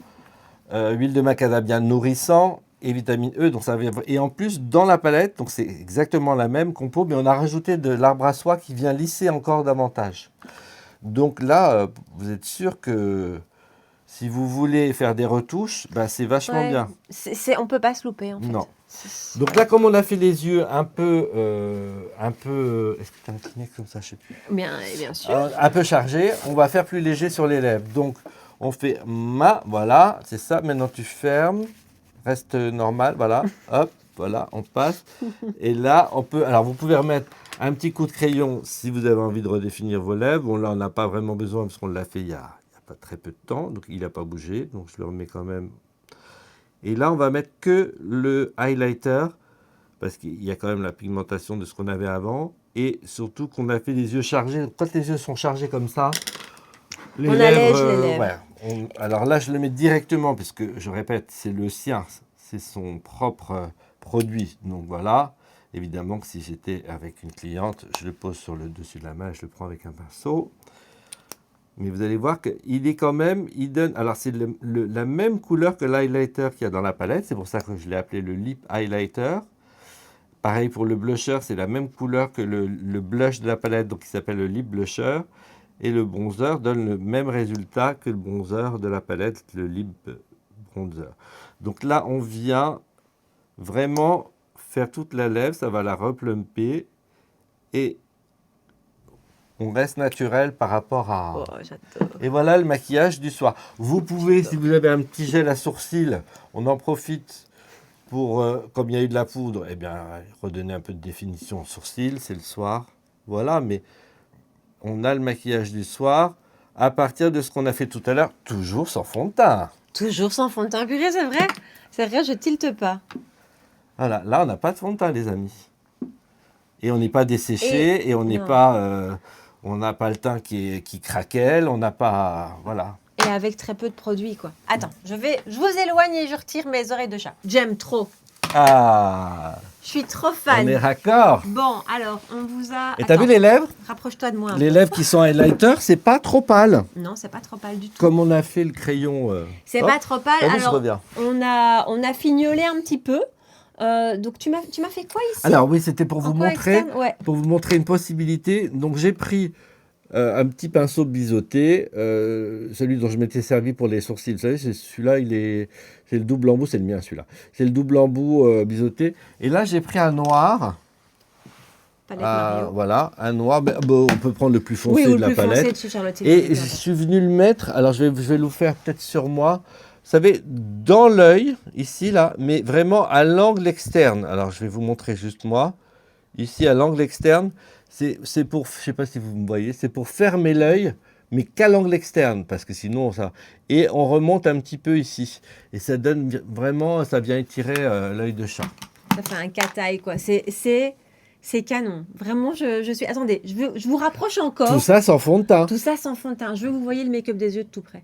huile de macadamia nourrissant et vitamine E. Donc et en plus, dans la palette, donc c'est exactement la même compo, mais on a rajouté de l'arbre à soie qui vient lisser encore davantage. Donc là, vous êtes sûr que si vous voulez faire des retouches, c'est vachement bien. On ne peut pas se louper, en fait. Non. Donc là, comme on a fait les yeux un peu est-ce que tu as un Kleenex comme ça, je sais plus. Bien sûr. Un peu chargé, on va faire plus léger sur les lèvres. Donc, on fait voilà, c'est ça. Maintenant, tu fermes, reste normal, voilà, hop, voilà, on passe. Et là, alors vous pouvez remettre un petit coup de crayon si vous avez envie de redéfinir vos lèvres. Bon, là, on n'a pas vraiment besoin parce qu'on l'a fait il y a pas très peu de temps, donc il n'a pas bougé. Donc, je le remets quand même. Et là, on va mettre que le highlighter, parce qu'il y a quand même la pigmentation de ce qu'on avait avant. Et surtout qu'on a fait les yeux chargés. Quand les yeux sont chargés comme ça, on allège les lèvres. Alors là, je le mets directement, puisque je répète, c'est le sien. C'est son propre produit. Donc voilà. Évidemment que si j'étais avec une cliente, je le pose sur le dessus de la main et je le prends avec un pinceau. Mais vous allez voir qu'il est quand même, il donne, alors c'est la même couleur que l'highlighter qu'il y a dans la palette, c'est pour ça que je l'ai appelé le lip highlighter. Pareil pour le blusher, c'est la même couleur que le blush de la palette, donc il s'appelle le lip blusher. Et le bronzer donne le même résultat que le bronzer de la palette, le lip bronzer. Donc là, on vient vraiment faire toute la lèvre, ça va la replumper et on reste naturel par rapport à... Oh, j'adore. Et voilà le maquillage du soir. Vous pouvez, si vous avez un petit gel à sourcils, on en profite pour, comme il y a eu de la poudre, redonner un peu de définition aux sourcils, c'est le soir. Voilà, mais on a le maquillage du soir à partir de ce qu'on a fait tout à l'heure, toujours sans fond de teint. Toujours sans fond de teint, purée, c'est vrai. C'est vrai, je tilte pas. Voilà, là, on n'a pas de fond de teint, les amis. Et on n'est pas desséché, et on n'est pas... on n'a pas le teint qui craquelle, on n'a pas... Voilà. Et avec très peu de produits, quoi. Attends, je vous éloigne et je retire mes oreilles de chat. J'aime trop. Ah, je suis trop fan. On est raccord. Bon, alors, on vous a... Et t'as vu les lèvres? Rapproche-toi de moi. Les lèvres qui sont highlighter, c'est pas trop pâle. Non, c'est pas trop pâle du tout. Comme on a fait le crayon. C'est pas trop pâle. Allez, alors, je reviens. on a fignolé un petit peu. Donc, tu m'as fait quoi ici? Alors oui, c'était pour vous montrer, ouais. pour vous montrer une possibilité. Donc, j'ai pris un petit pinceau biseauté, celui dont je m'étais servi pour les sourcils. Vous savez, c'est celui-là, c'est le double embout, c'est le mien celui-là. C'est le double embout biseauté. Et là, j'ai pris un noir. Voilà, un noir. Bon, on peut prendre le plus foncé de la palette. Et je suis venu le mettre. Alors, je vais le faire peut-être sur moi. Vous savez, dans l'œil, ici, là, mais vraiment à l'angle externe. Alors, je vais vous montrer juste moi. Ici, à l'angle externe, c'est pour, je ne sais pas si vous me voyez, c'est pour fermer l'œil, mais qu'à l'angle externe, parce que sinon, ça... Et on remonte un petit peu ici. Et ça donne vraiment, ça vient étirer l'œil de chat. Ça fait un cataille, quoi. C'est canon. Vraiment, je suis... Attendez, je vous rapproche encore. Tout ça sans fond de teint. Tout ça sans fond de teint. Je veux que vous voyez le make-up des yeux de tout près.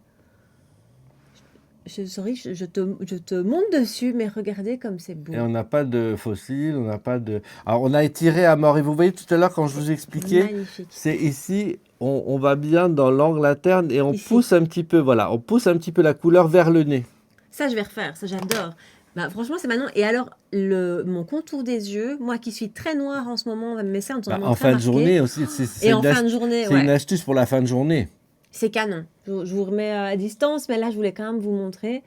Je te monte dessus, mais regardez comme c'est beau. Et on n'a pas de fossiles, on n'a pas de... Alors, on a étiré à mort. Et vous voyez tout à l'heure, quand je vous expliquais, c'est ici, on va bien dans l'angle interne et on pousse un petit peu, voilà, on pousse un petit peu la couleur vers le nez. Ça, je vais refaire, ça, j'adore. Bah, franchement, c'est maintenant. Et alors, mon contour des yeux, moi qui suis très noire en ce moment, mes cernes sont en fin de journée aussi. Et en fin de journée, c'est une astuce pour la fin de journée. C'est canon. Je vous remets à distance, mais là, je voulais quand même vous montrer.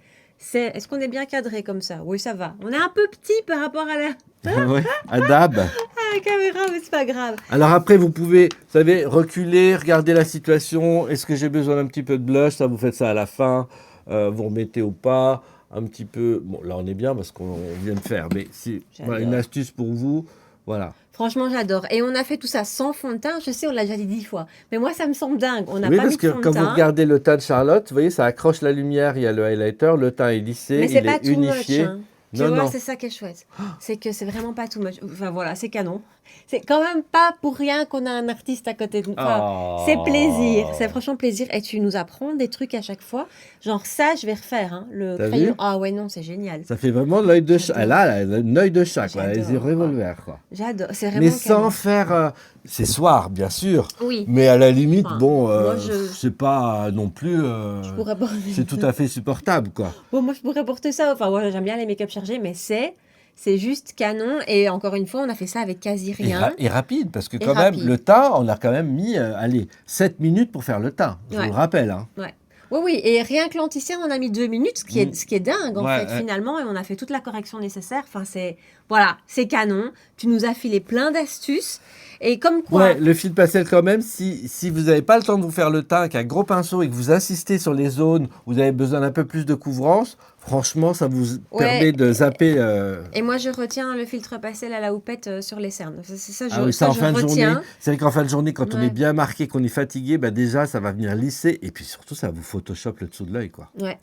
Est-ce qu'on est bien cadré comme ça? Oui, ça va. On est un peu petit par rapport à la... Oui, à Dab. À la caméra, mais c'est pas grave. Alors après, vous pouvez, vous savez, reculer, regarder la situation. Est-ce que j'ai besoin d'un petit peu de blush? Ça, vous faites ça à la fin. Vous remettez au pas. Un petit peu... Bon, là, on est bien parce qu'on vient de faire. Mais c'est voilà, une astuce pour vous. Voilà. Franchement, j'adore. Et on a fait tout ça sans fond de teint. Je sais, on l'a déjà dit 10 fois. Mais moi, ça me semble dingue. On n'a pas mis de fond de teint. Oui, parce que quand vous regardez le teint de Charlotte, vous voyez, ça accroche la lumière. Il y a le highlighter. Le teint est lissé, il est unifié. Much, hein. Tu vois, c'est ça qui est chouette. C'est que c'est vraiment pas too much. Enfin, voilà, c'est canon. C'est quand même pas pour rien qu'on a un artiste à côté de nous. Enfin, c'est plaisir. C'est franchement plaisir. Et tu nous apprends des trucs à chaque fois. Genre ça, je vais refaire. Hein, le crayon. Ah ouais, non, c'est génial. Ça fait vraiment l'œil de chat. Elle a un œil de chat, quoi. Les yeux revolver, quoi. J'adore. C'est vraiment mais sans faire... c'est soir, bien sûr. Oui. Mais à la limite, enfin, bon, moi, c'est pas non plus... c'est tout à fait supportable, quoi. Bon, moi, je pourrais porter ça. Enfin, voilà, j'aime bien les make-up chargés, mais c'est juste canon. Et encore une fois, on a fait ça avec quasi rien. Et rapide, parce que quand même, le teint, on a quand même mis, 7 minutes pour faire le teint. Je vous le rappelle. Hein. Ouais. Oui, et rien que l'anti-cerne, on a mis 2 minutes, ce qui est dingue, en fait, finalement. Et on a fait toute la correction nécessaire. Enfin, c'est canon. Tu nous as filé plein d'astuces. Et comme quoi... Ouais, le fil pastel quand même, si vous n'avez pas le temps de vous faire le teint avec un gros pinceau et que vous insistez sur les zones où vous avez besoin d'un peu plus de couvrance, franchement, ça vous permet de zapper... Et moi, je retiens le filtre pastel à la houppette sur les cernes. C'est ça, en fin de journée. C'est vrai qu'en fin de journée, quand on est bien marqué, qu'on est fatigué, bah déjà, ça va venir lisser. Et puis surtout, ça vous photoshop le dessous de l'œil, quoi. Ouais.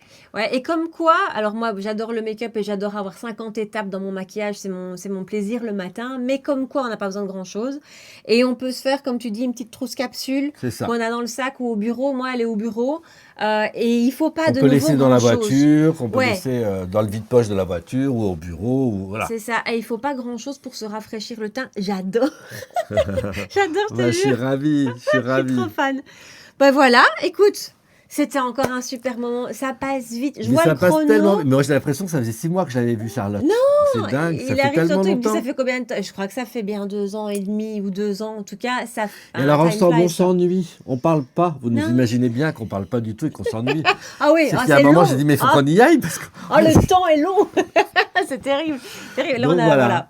Et comme quoi, alors moi, j'adore le make-up et j'adore avoir 50 étapes dans mon maquillage. C'est mon plaisir le matin. Mais comme quoi, on n'a pas besoin de grand-chose. Et on peut se faire, comme tu dis, une petite trousse capsule qu'on a dans le sac ou au bureau. Moi, elle est au bureau. Et il ne faut pas de nouveau On peut laisser dans la voiture, on peut laisser dans le vide-poche de la voiture ou au bureau. Voilà. C'est ça. Et il ne faut pas grand-chose pour se rafraîchir le teint. J'adore. J'adore, je te jure. Je suis ravie. Je suis trop fan. Ben voilà, écoute. C'était encore un super moment. Ça passe vite. Je vois le chrono. Passe tellement... Mais moi, j'ai l'impression que ça faisait 6 mois que j'avais vu Charlotte. Non, c'est dingue. Il arrive surtout, il me dit, ça fait combien de temps? Je crois que ça fait bien 2 ans et demi ou 2 ans. En tout cas, ça. Et alors, on s'ennuie. On parle pas. Vous nous imaginez bien qu'on parle pas du tout et qu'on s'ennuie. Ah oui, c'est qu'à un moment, j'ai dit, mais il faut qu'on y aille. Parce que... le temps est long. C'est terrible, terrible. Là, Donc voilà. voilà.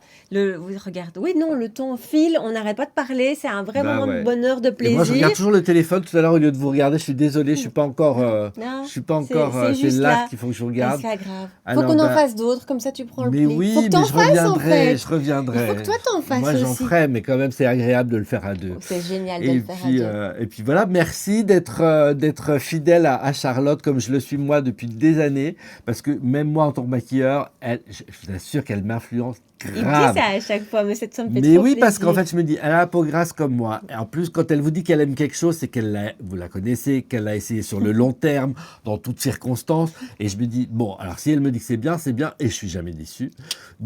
Regarde, oui, non, le temps file, on n'arrête pas de parler, c'est un vrai Bah moment de ouais. bonheur, de Et moi, je plaisir. regarde toujours le téléphone tout à l'heure au lieu de vous regarder. Je suis désolé, je suis pas encore, Non, je suis pas encore. c'est C'est juste là là. qu'il faut que je Et regarde. c'est pas grave. Faut Alors qu'on en ben, fasse d'autres, comme ça tu prends le mais pli. Faut oui, que mais t'en je fasses en reviendrai, fait. je Il faut que reviendrai. toi t'en Moi, fasses j'en aussi. ferai, mais quand même, c'est agréable de le faire à deux. C'est génial de le faire à deux. Et puis voilà, merci d'être fidèle à Charlotte comme je le suis moi depuis des années, parce que même moi en tant que maquilleur, je vous assure qu'elle m'influence Il me dit grave. ça à chaque fois, mais ça me fait Mais trop oui, parce qu'en plaisir. fait, je me dis, elle a la peau grasse comme moi. Et en plus, quand elle vous dit qu'elle aime quelque chose, c'est vous la connaissez, qu'elle l'a essayé sur le long terme, dans toutes circonstances. Et je me dis, bon, alors si elle me dit que c'est bien, et je suis jamais déçu.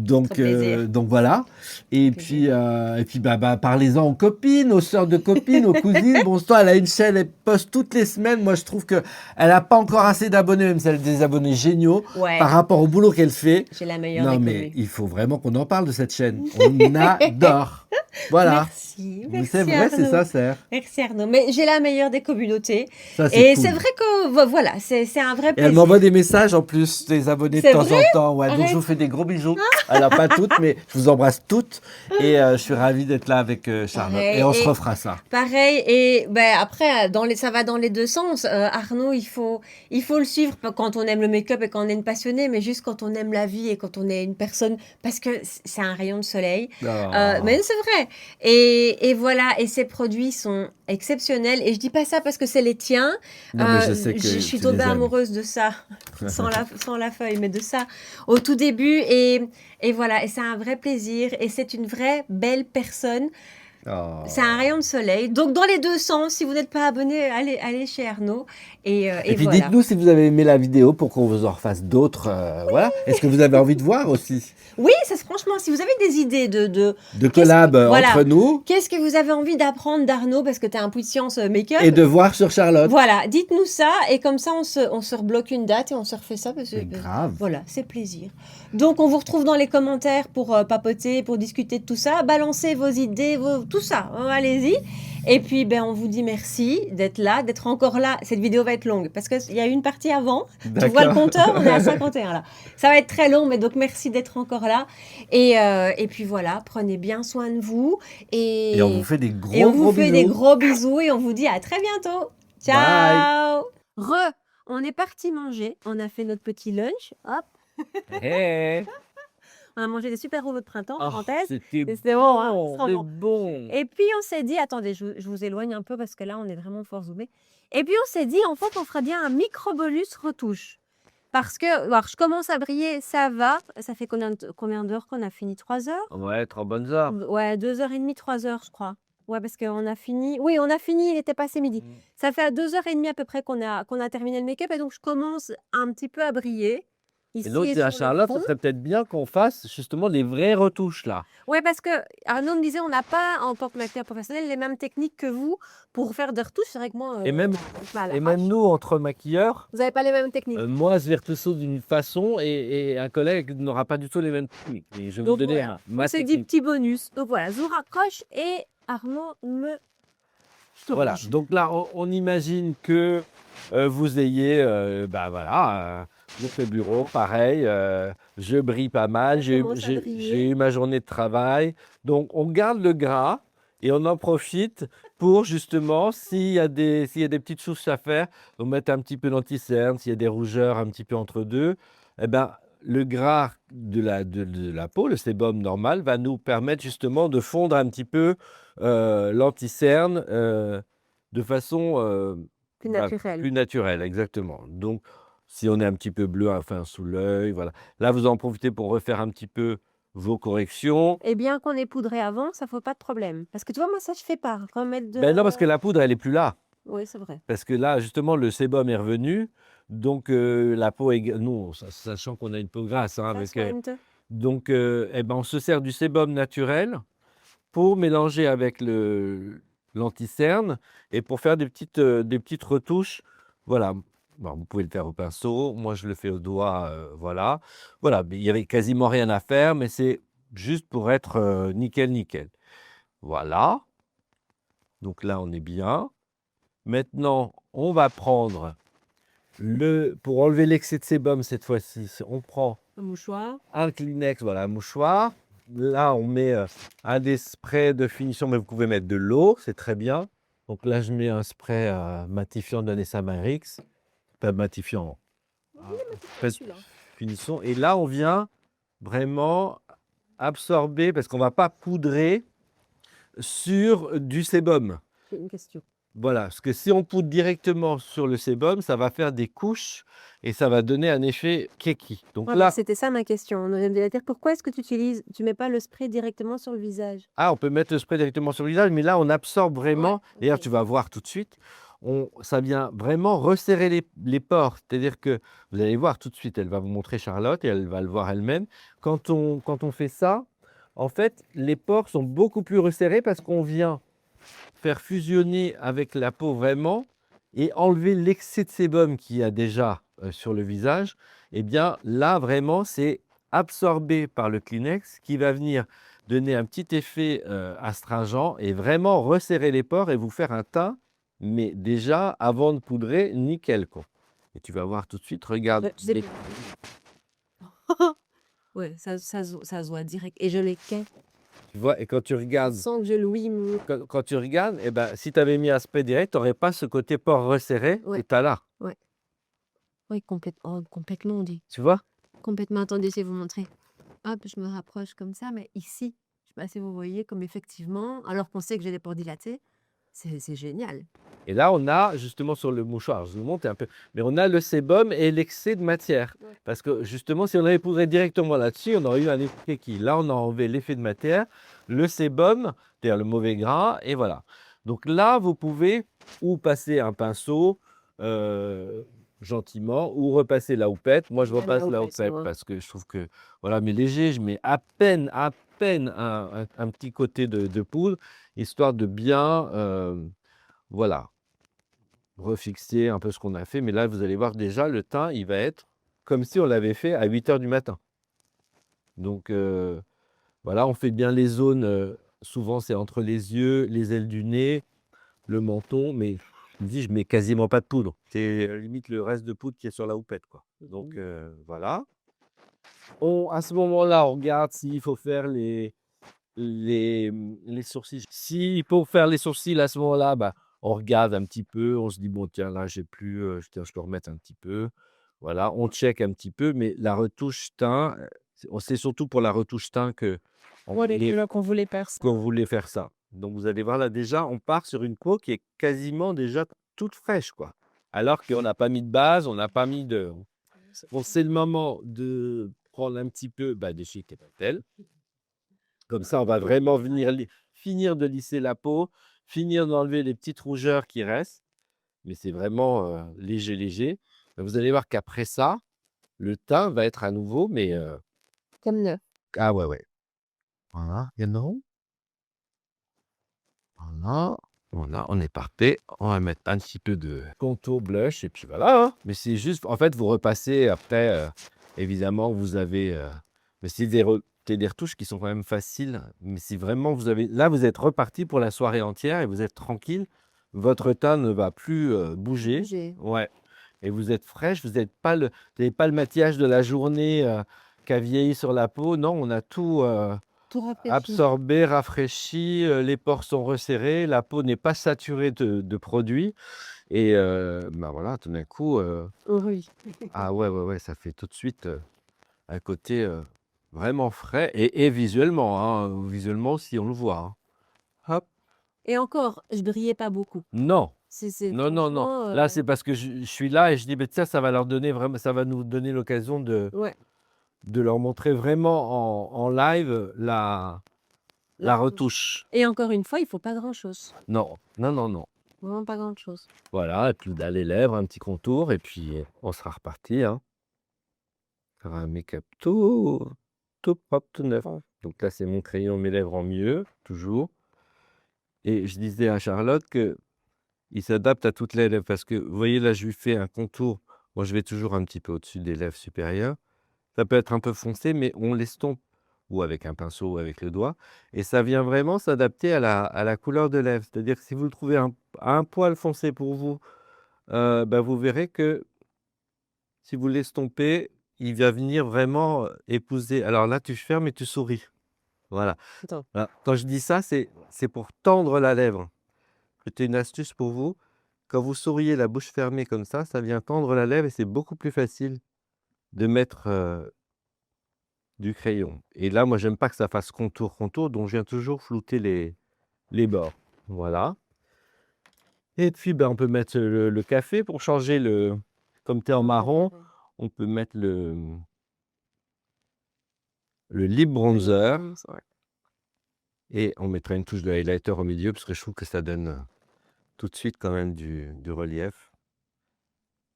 Trop plaisir. Donc voilà. Et puis, parlez-en aux copines, aux sœurs de copines, aux cousines. Bon, toi, elle a une chaîne, elle poste toutes les semaines. Moi, je trouve que elle n'a pas encore assez d'abonnés, même si elle a des abonnés géniaux, Ouais, par rapport au boulot qu'elle fait. j'ai la meilleure Non, des mais communes. il faut vraiment qu'on en parle de cette chaîne. On adore. Voilà. Merci, C'est merci vrai, c'est Arnaud. sincère. Merci Arnaud. Mais j'ai la meilleure des communautés. Ça, c'est Et cool. c'est vrai que voilà, c'est un vrai Et elle plaisir. m'envoie des messages en plus, des abonnés de C'est temps vrai? en temps. Ouais, donc je Arrête. vous fais des gros bisous. Alors pas toutes, mais je vous embrasse toutes. Et je suis ravi d'être là avec Charlotte. Pareil. Et on se Et refera ça. pareil, et ben après, ça va dans les deux sens. Arnaud, il faut le suivre pas quand on aime le make-up et quand on est une passionnée, mais juste quand on aime la vie et quand on est une personne, parce que c'est un rayon de soleil. Oh. Mais c'est vrai. Et voilà, et ces produits sont exceptionnels. Et je dis pas ça parce que c'est les tiens. Non, mais je sais que Je suis tu tombée les aimes. amoureuse de ça, sans la feuille, mais de ça au tout début. Et voilà, et c'est un vrai plaisir. Et c'est une vraie belle personne. Oh. C'est un rayon de soleil. Donc, dans les deux sens, si vous n'êtes pas abonné, allez chez Arnaud. Et puis voilà. dites-nous si vous avez aimé la vidéo pour qu'on vous en refasse d'autres. Voilà. Est-ce que vous avez envie de voir aussi Oui, franchement, si vous avez des idées de collab voilà. entre nous Qu'est-ce que vous avez envie d'apprendre d'Arnaud parce que tu as un peu de science make-up et de voir sur Charlotte. Voilà, dites-nous ça et comme ça on se rebloque une date et on se refait ça parce que C'est grave. voilà, c'est plaisir. Donc on vous retrouve dans les commentaires pour papoter, pour discuter de tout ça, balancez vos idées, tout ça, allez-y. Et puis ben on vous dit merci d'être là, d'être encore là. Cette vidéo va être longue parce qu'il y a une partie avant. Tu vois le compteur, on est à 51 là. Ça va être très long, mais donc merci d'être encore là. Et puis voilà, prenez bien soin de vous Et on vous fait des gros, et on vous gros fait bisous. des gros bisous et on vous dit à très bientôt. Ciao. On est parti manger. On a fait notre petit lunch. Hop. Hey. On a mangé des super rouleaux de printemps, Oh, parenthèse. c'était bon, hein, c'est bon. bon. Et puis on s'est dit, attendez, je vous éloigne un peu parce que là on est vraiment fort zoomé. Et puis on s'est dit, en fait, on ferait bien un micro-bolus retouche. Parce que, alors, je commence à briller, ça va. Ça fait combien d'heures qu'on a fini? 3 heures? Ouais, 3 bonnes heures. Ouais, 2h30, 3 heures, je crois. Ouais, parce qu'on a fini. Oui, on a fini, il était passé midi. Ça fait à 2h30 à peu près qu'on a terminé le make-up et donc je commence un petit peu à briller. Et donc, à Charlotte, ce serait peut-être bien qu'on fasse justement les vraies retouches là. Ouais, parce que Arnaud me disait, on n'a pas, en tant que maquilleur professionnel, les mêmes techniques que vous pour faire des retouches. C'est vrai que moi. Et même nous, entre maquilleurs, vous n'avez pas les mêmes techniques. moi, je vais retoucher d'une façon et un collègue n'aura pas du tout les mêmes techniques. Et je vais vous donner ma c'est technique. des petits bonus. Donc voilà, je vous raccroche et Arnaud me. Voilà, donc là, on imagine que vous ayez, votre bureau, pareil, je brille pas mal, j'ai eu ma journée de travail. Donc, on garde le gras et on en profite pour justement, s'il y a des petites choses à faire, on met un petit peu d'anti-cerne, s'il y a des rougeurs un petit peu entre deux, eh ben, le gras de la peau, le sébum normal, va nous permettre justement de fondre un petit peu l'anti-cerne de façon plus naturelle, exactement. Donc, si on est un petit peu bleu, enfin sous l'œil, voilà. Là, vous en profitez pour refaire un petit peu vos corrections. Et bien qu'on ait poudré avant, ça ne faut pas de problème. Parce que tu vois, moi, ça, je fais pas. Remettre de. Ben non, parce que la poudre, elle n'est plus là. Oui, c'est vrai. Parce que là, justement, le sébum est revenu. Donc, la peau est. Nous, sachant qu'on a une peau grasse. Hein, donc, on se sert du sébum naturel pour mélanger avec l'anti-cerne et pour faire des petites retouches. Voilà. Bon, vous pouvez le faire au pinceau. Moi, je le fais au doigt. Voilà. Voilà. Il n'y avait quasiment rien à faire, mais c'est juste pour être nickel. Voilà. Donc là, on est bien. Maintenant, on va prendre pour enlever l'excès de sébum cette fois-ci, on prend Un mouchoir. Un Kleenex, voilà, un mouchoir. Là, on met un des sprays de finition, mais vous pouvez mettre de l'eau, c'est très bien. Donc là, je mets un spray matifiant de Vanessa Marix, pas matifiant, spray de finition. Et là, on vient vraiment absorber, parce qu'on ne va pas poudrer sur du sébum. C'est une question. Voilà, parce que si on poudre directement sur le sébum, ça va faire des couches et ça va donner un effet keki. Donc Ouais, là, c'était ça ma question. On vient de dire pourquoi est-ce que tu mets pas le spray directement sur le visage? on peut mettre le spray directement sur le visage, mais là, on absorbe vraiment. Ouais, D'ailleurs, ok. tu vas voir tout de suite, ça vient vraiment resserrer les pores. C'est-à-dire que vous allez voir tout de suite, elle va vous montrer Charlotte et elle va le voir elle-même. Quand on fait ça, en fait, les pores sont beaucoup plus resserrés parce qu'on vient faire fusionner avec la peau vraiment et enlever l'excès de sébum qu'il y a déjà sur le visage. Et bien là, vraiment, c'est absorbé par le Kleenex qui va venir donner un petit effet astringent et vraiment resserrer les pores et vous faire un teint, mais déjà, avant de poudrer, nickel, quoi. Et tu vas voir tout de suite, regarde. Ouais, ça se voit direct. Et je les quai. Tu vois, et quand tu regardes, Sans que je louis mon... quand tu regardes, eh ben, si tu avais mis un spray direct, tu n'aurais pas ce côté port resserré que Ouais. tu as là. Ouais. Oui, complètement, on dit. Tu vois? Complètement. Attendez, je vais vous montrer. Hop, je me rapproche comme ça, mais ici, je sais pas si vous voyez, comme effectivement, alors qu'on sait que j'ai des pores dilatés, c'est génial. Et là, on a justement sur le mouchoir, je vous montre un peu, mais on a le sébum et l'excès de matière. Ouais. Parce que justement, si on avait poudré directement là-dessus, on aurait eu un effet qui. Là, on a enlevé l'effet de matière, le sébum, c'est-à-dire le mauvais gras, et voilà. Donc là, vous pouvez ou passer un pinceau gentiment, ou repasser la houppette. Moi, je J'aime la repasse la houppette, houppette moi. parce que je trouve que, voilà, mais léger, je mets à peine un petit côté de poudre, histoire de bien, voilà, refixer un peu ce qu'on a fait. Mais là, vous allez voir déjà, le teint, il va être comme si on l'avait fait à 8 heures du matin. Donc, voilà, on fait bien les zones. Souvent, c'est entre les yeux, les ailes du nez, le menton. Mais je me dis, je mets quasiment pas de poudre. C'est limite le reste de poudre qui est sur la houppette, quoi. Donc, voilà. À ce moment-là, on regarde s'il faut faire les sourcils. S'il faut faire les sourcils à ce moment-là, bah, on regarde un petit peu, on se dit, bon, tiens, là, j'ai plus, tiens, je peux remettre un petit peu. Voilà, on check un petit peu, mais la retouche teint, c'est surtout pour la retouche teint Qu'on voulait faire ça. qu'on voulait faire ça. Donc, vous allez voir là, déjà, on part sur une peau qui est quasiment déjà toute fraîche, quoi. Alors qu'on n'a pas mis de base, on n'a pas mis de. Bon, c'est le moment de prendre un petit peu de chez Kepatel. Comme ça, on va vraiment finir de lisser la peau, finir d'enlever les petites rougeurs qui restent. Mais c'est vraiment léger, léger. Mais vous allez voir qu'après ça, le teint va être à nouveau, mais Comme neuf. ah ouais, ouais. Voilà, you know. Voilà. Voilà, on est parfait. On va mettre un petit peu de contour blush et puis voilà, hein. Mais c'est juste, en fait, vous repassez après, évidemment, vous avez. Mais c'est des retouches qui sont quand même faciles. Mais si vraiment vous avez. Là, vous êtes reparti pour la soirée entière et vous êtes tranquille. Votre teint ne va plus bouger. Ouais. Et vous êtes fraîche, vous n'avez pas le maquillage de la journée qui a vieilli sur la peau. Non, on a tout. Tout rafraîchi. Absorbé, rafraîchi, les pores sont resserrés, la peau n'est pas saturée de produits et voilà, tout d'un coup, Oui. ah ouais, ouais, ouais, ça fait tout de suite, un côté, vraiment frais et visuellement, hein, visuellement aussi on le voit, hein. Hop. Et encore, je brillais pas beaucoup. Non, C'est non, non, non. franchement, Là, c'est parce que je suis là et je dis: «Beh, ça va leur donner vraiment ça va nous donner l'occasion ouais. de leur montrer vraiment en live la retouche». Et encore une fois, il faut pas grand-chose. Non, non, non, non. Vraiment pas grand-chose. Voilà, et puis là, les lèvres, un petit contour, et puis on sera reparti, hein. Faire un make-up tout propre, tout neuf. Donc là, c'est mon crayon, mes lèvres en mieux, toujours. Et je disais à Charlotte que il s'adapte à toutes les lèvres, parce que vous voyez, là, je lui fais un contour. Moi, je vais toujours un petit peu au-dessus des lèvres supérieures. Ça peut être un peu foncé, mais on l'estompe, ou avec un pinceau, ou avec le doigt. Et ça vient vraiment s'adapter à la couleur de lèvres. C'est-à-dire que si vous le trouvez un poil foncé pour vous, vous verrez que si vous l'estompez, il va venir vraiment épouser. Alors là, tu fermes et tu souris. Voilà. Attends. Voilà. Quand je dis ça, c'est pour tendre la lèvre. J'ai une astuce pour vous. Quand vous souriez la bouche fermée comme ça vient tendre la lèvre et c'est beaucoup plus facile de mettre du crayon. Et là, moi, j'aime pas que ça fasse contour, donc je viens toujours flouter les bords. Voilà. Et puis, ben, on peut mettre le café pour changer le... Comme tu es en marron, on peut mettre le lip bronzer. Et on mettra une touche de highlighter au milieu parce que je trouve que ça donne tout de suite quand même du relief.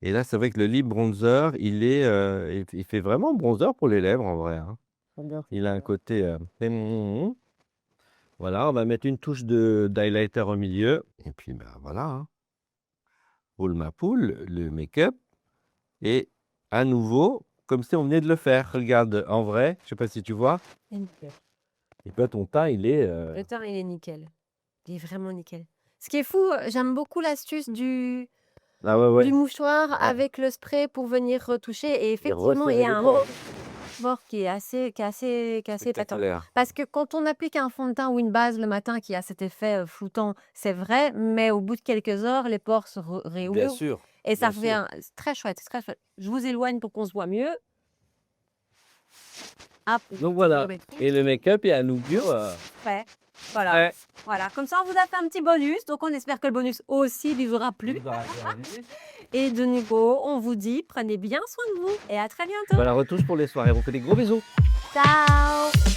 Et là, c'est vrai que le lip bronzer, il fait vraiment bronzer pour les lèvres en vrai, hein. Il a un côté... Voilà, on va mettre une touche d'highlighter au milieu. Et puis, ben voilà, hein. Roule ma poule, le make-up. Et à nouveau, comme si on venait de le faire. Regarde, en vrai, je sais pas si tu vois. Et puis ton teint, il est... Le teint, il est nickel. Il est vraiment nickel. Ce qui est fou, j'aime beaucoup l'astuce du mouchoir avec le spray pour venir retoucher. Et effectivement, il y a un bord qui est assez épatant. Parce que quand on applique un fond de teint ou une base le matin qui a cet effet floutant, c'est vrai, mais au bout de quelques heures, les pores se réouvrent. Bien sûr. Et ça revient très chouette, très chouette. Je vous éloigne pour qu'on se voit mieux. Hop, donc voilà. Et le make-up est à nous prêt. Voilà. Voilà. Comme ça, on vous a fait un petit bonus. Donc, on espère que le bonus aussi ne vous aura plu. Et de nouveau, on vous dit, prenez bien soin de vous et à très bientôt. Voilà, retouche pour les soirées. On fait des gros bisous. Ciao.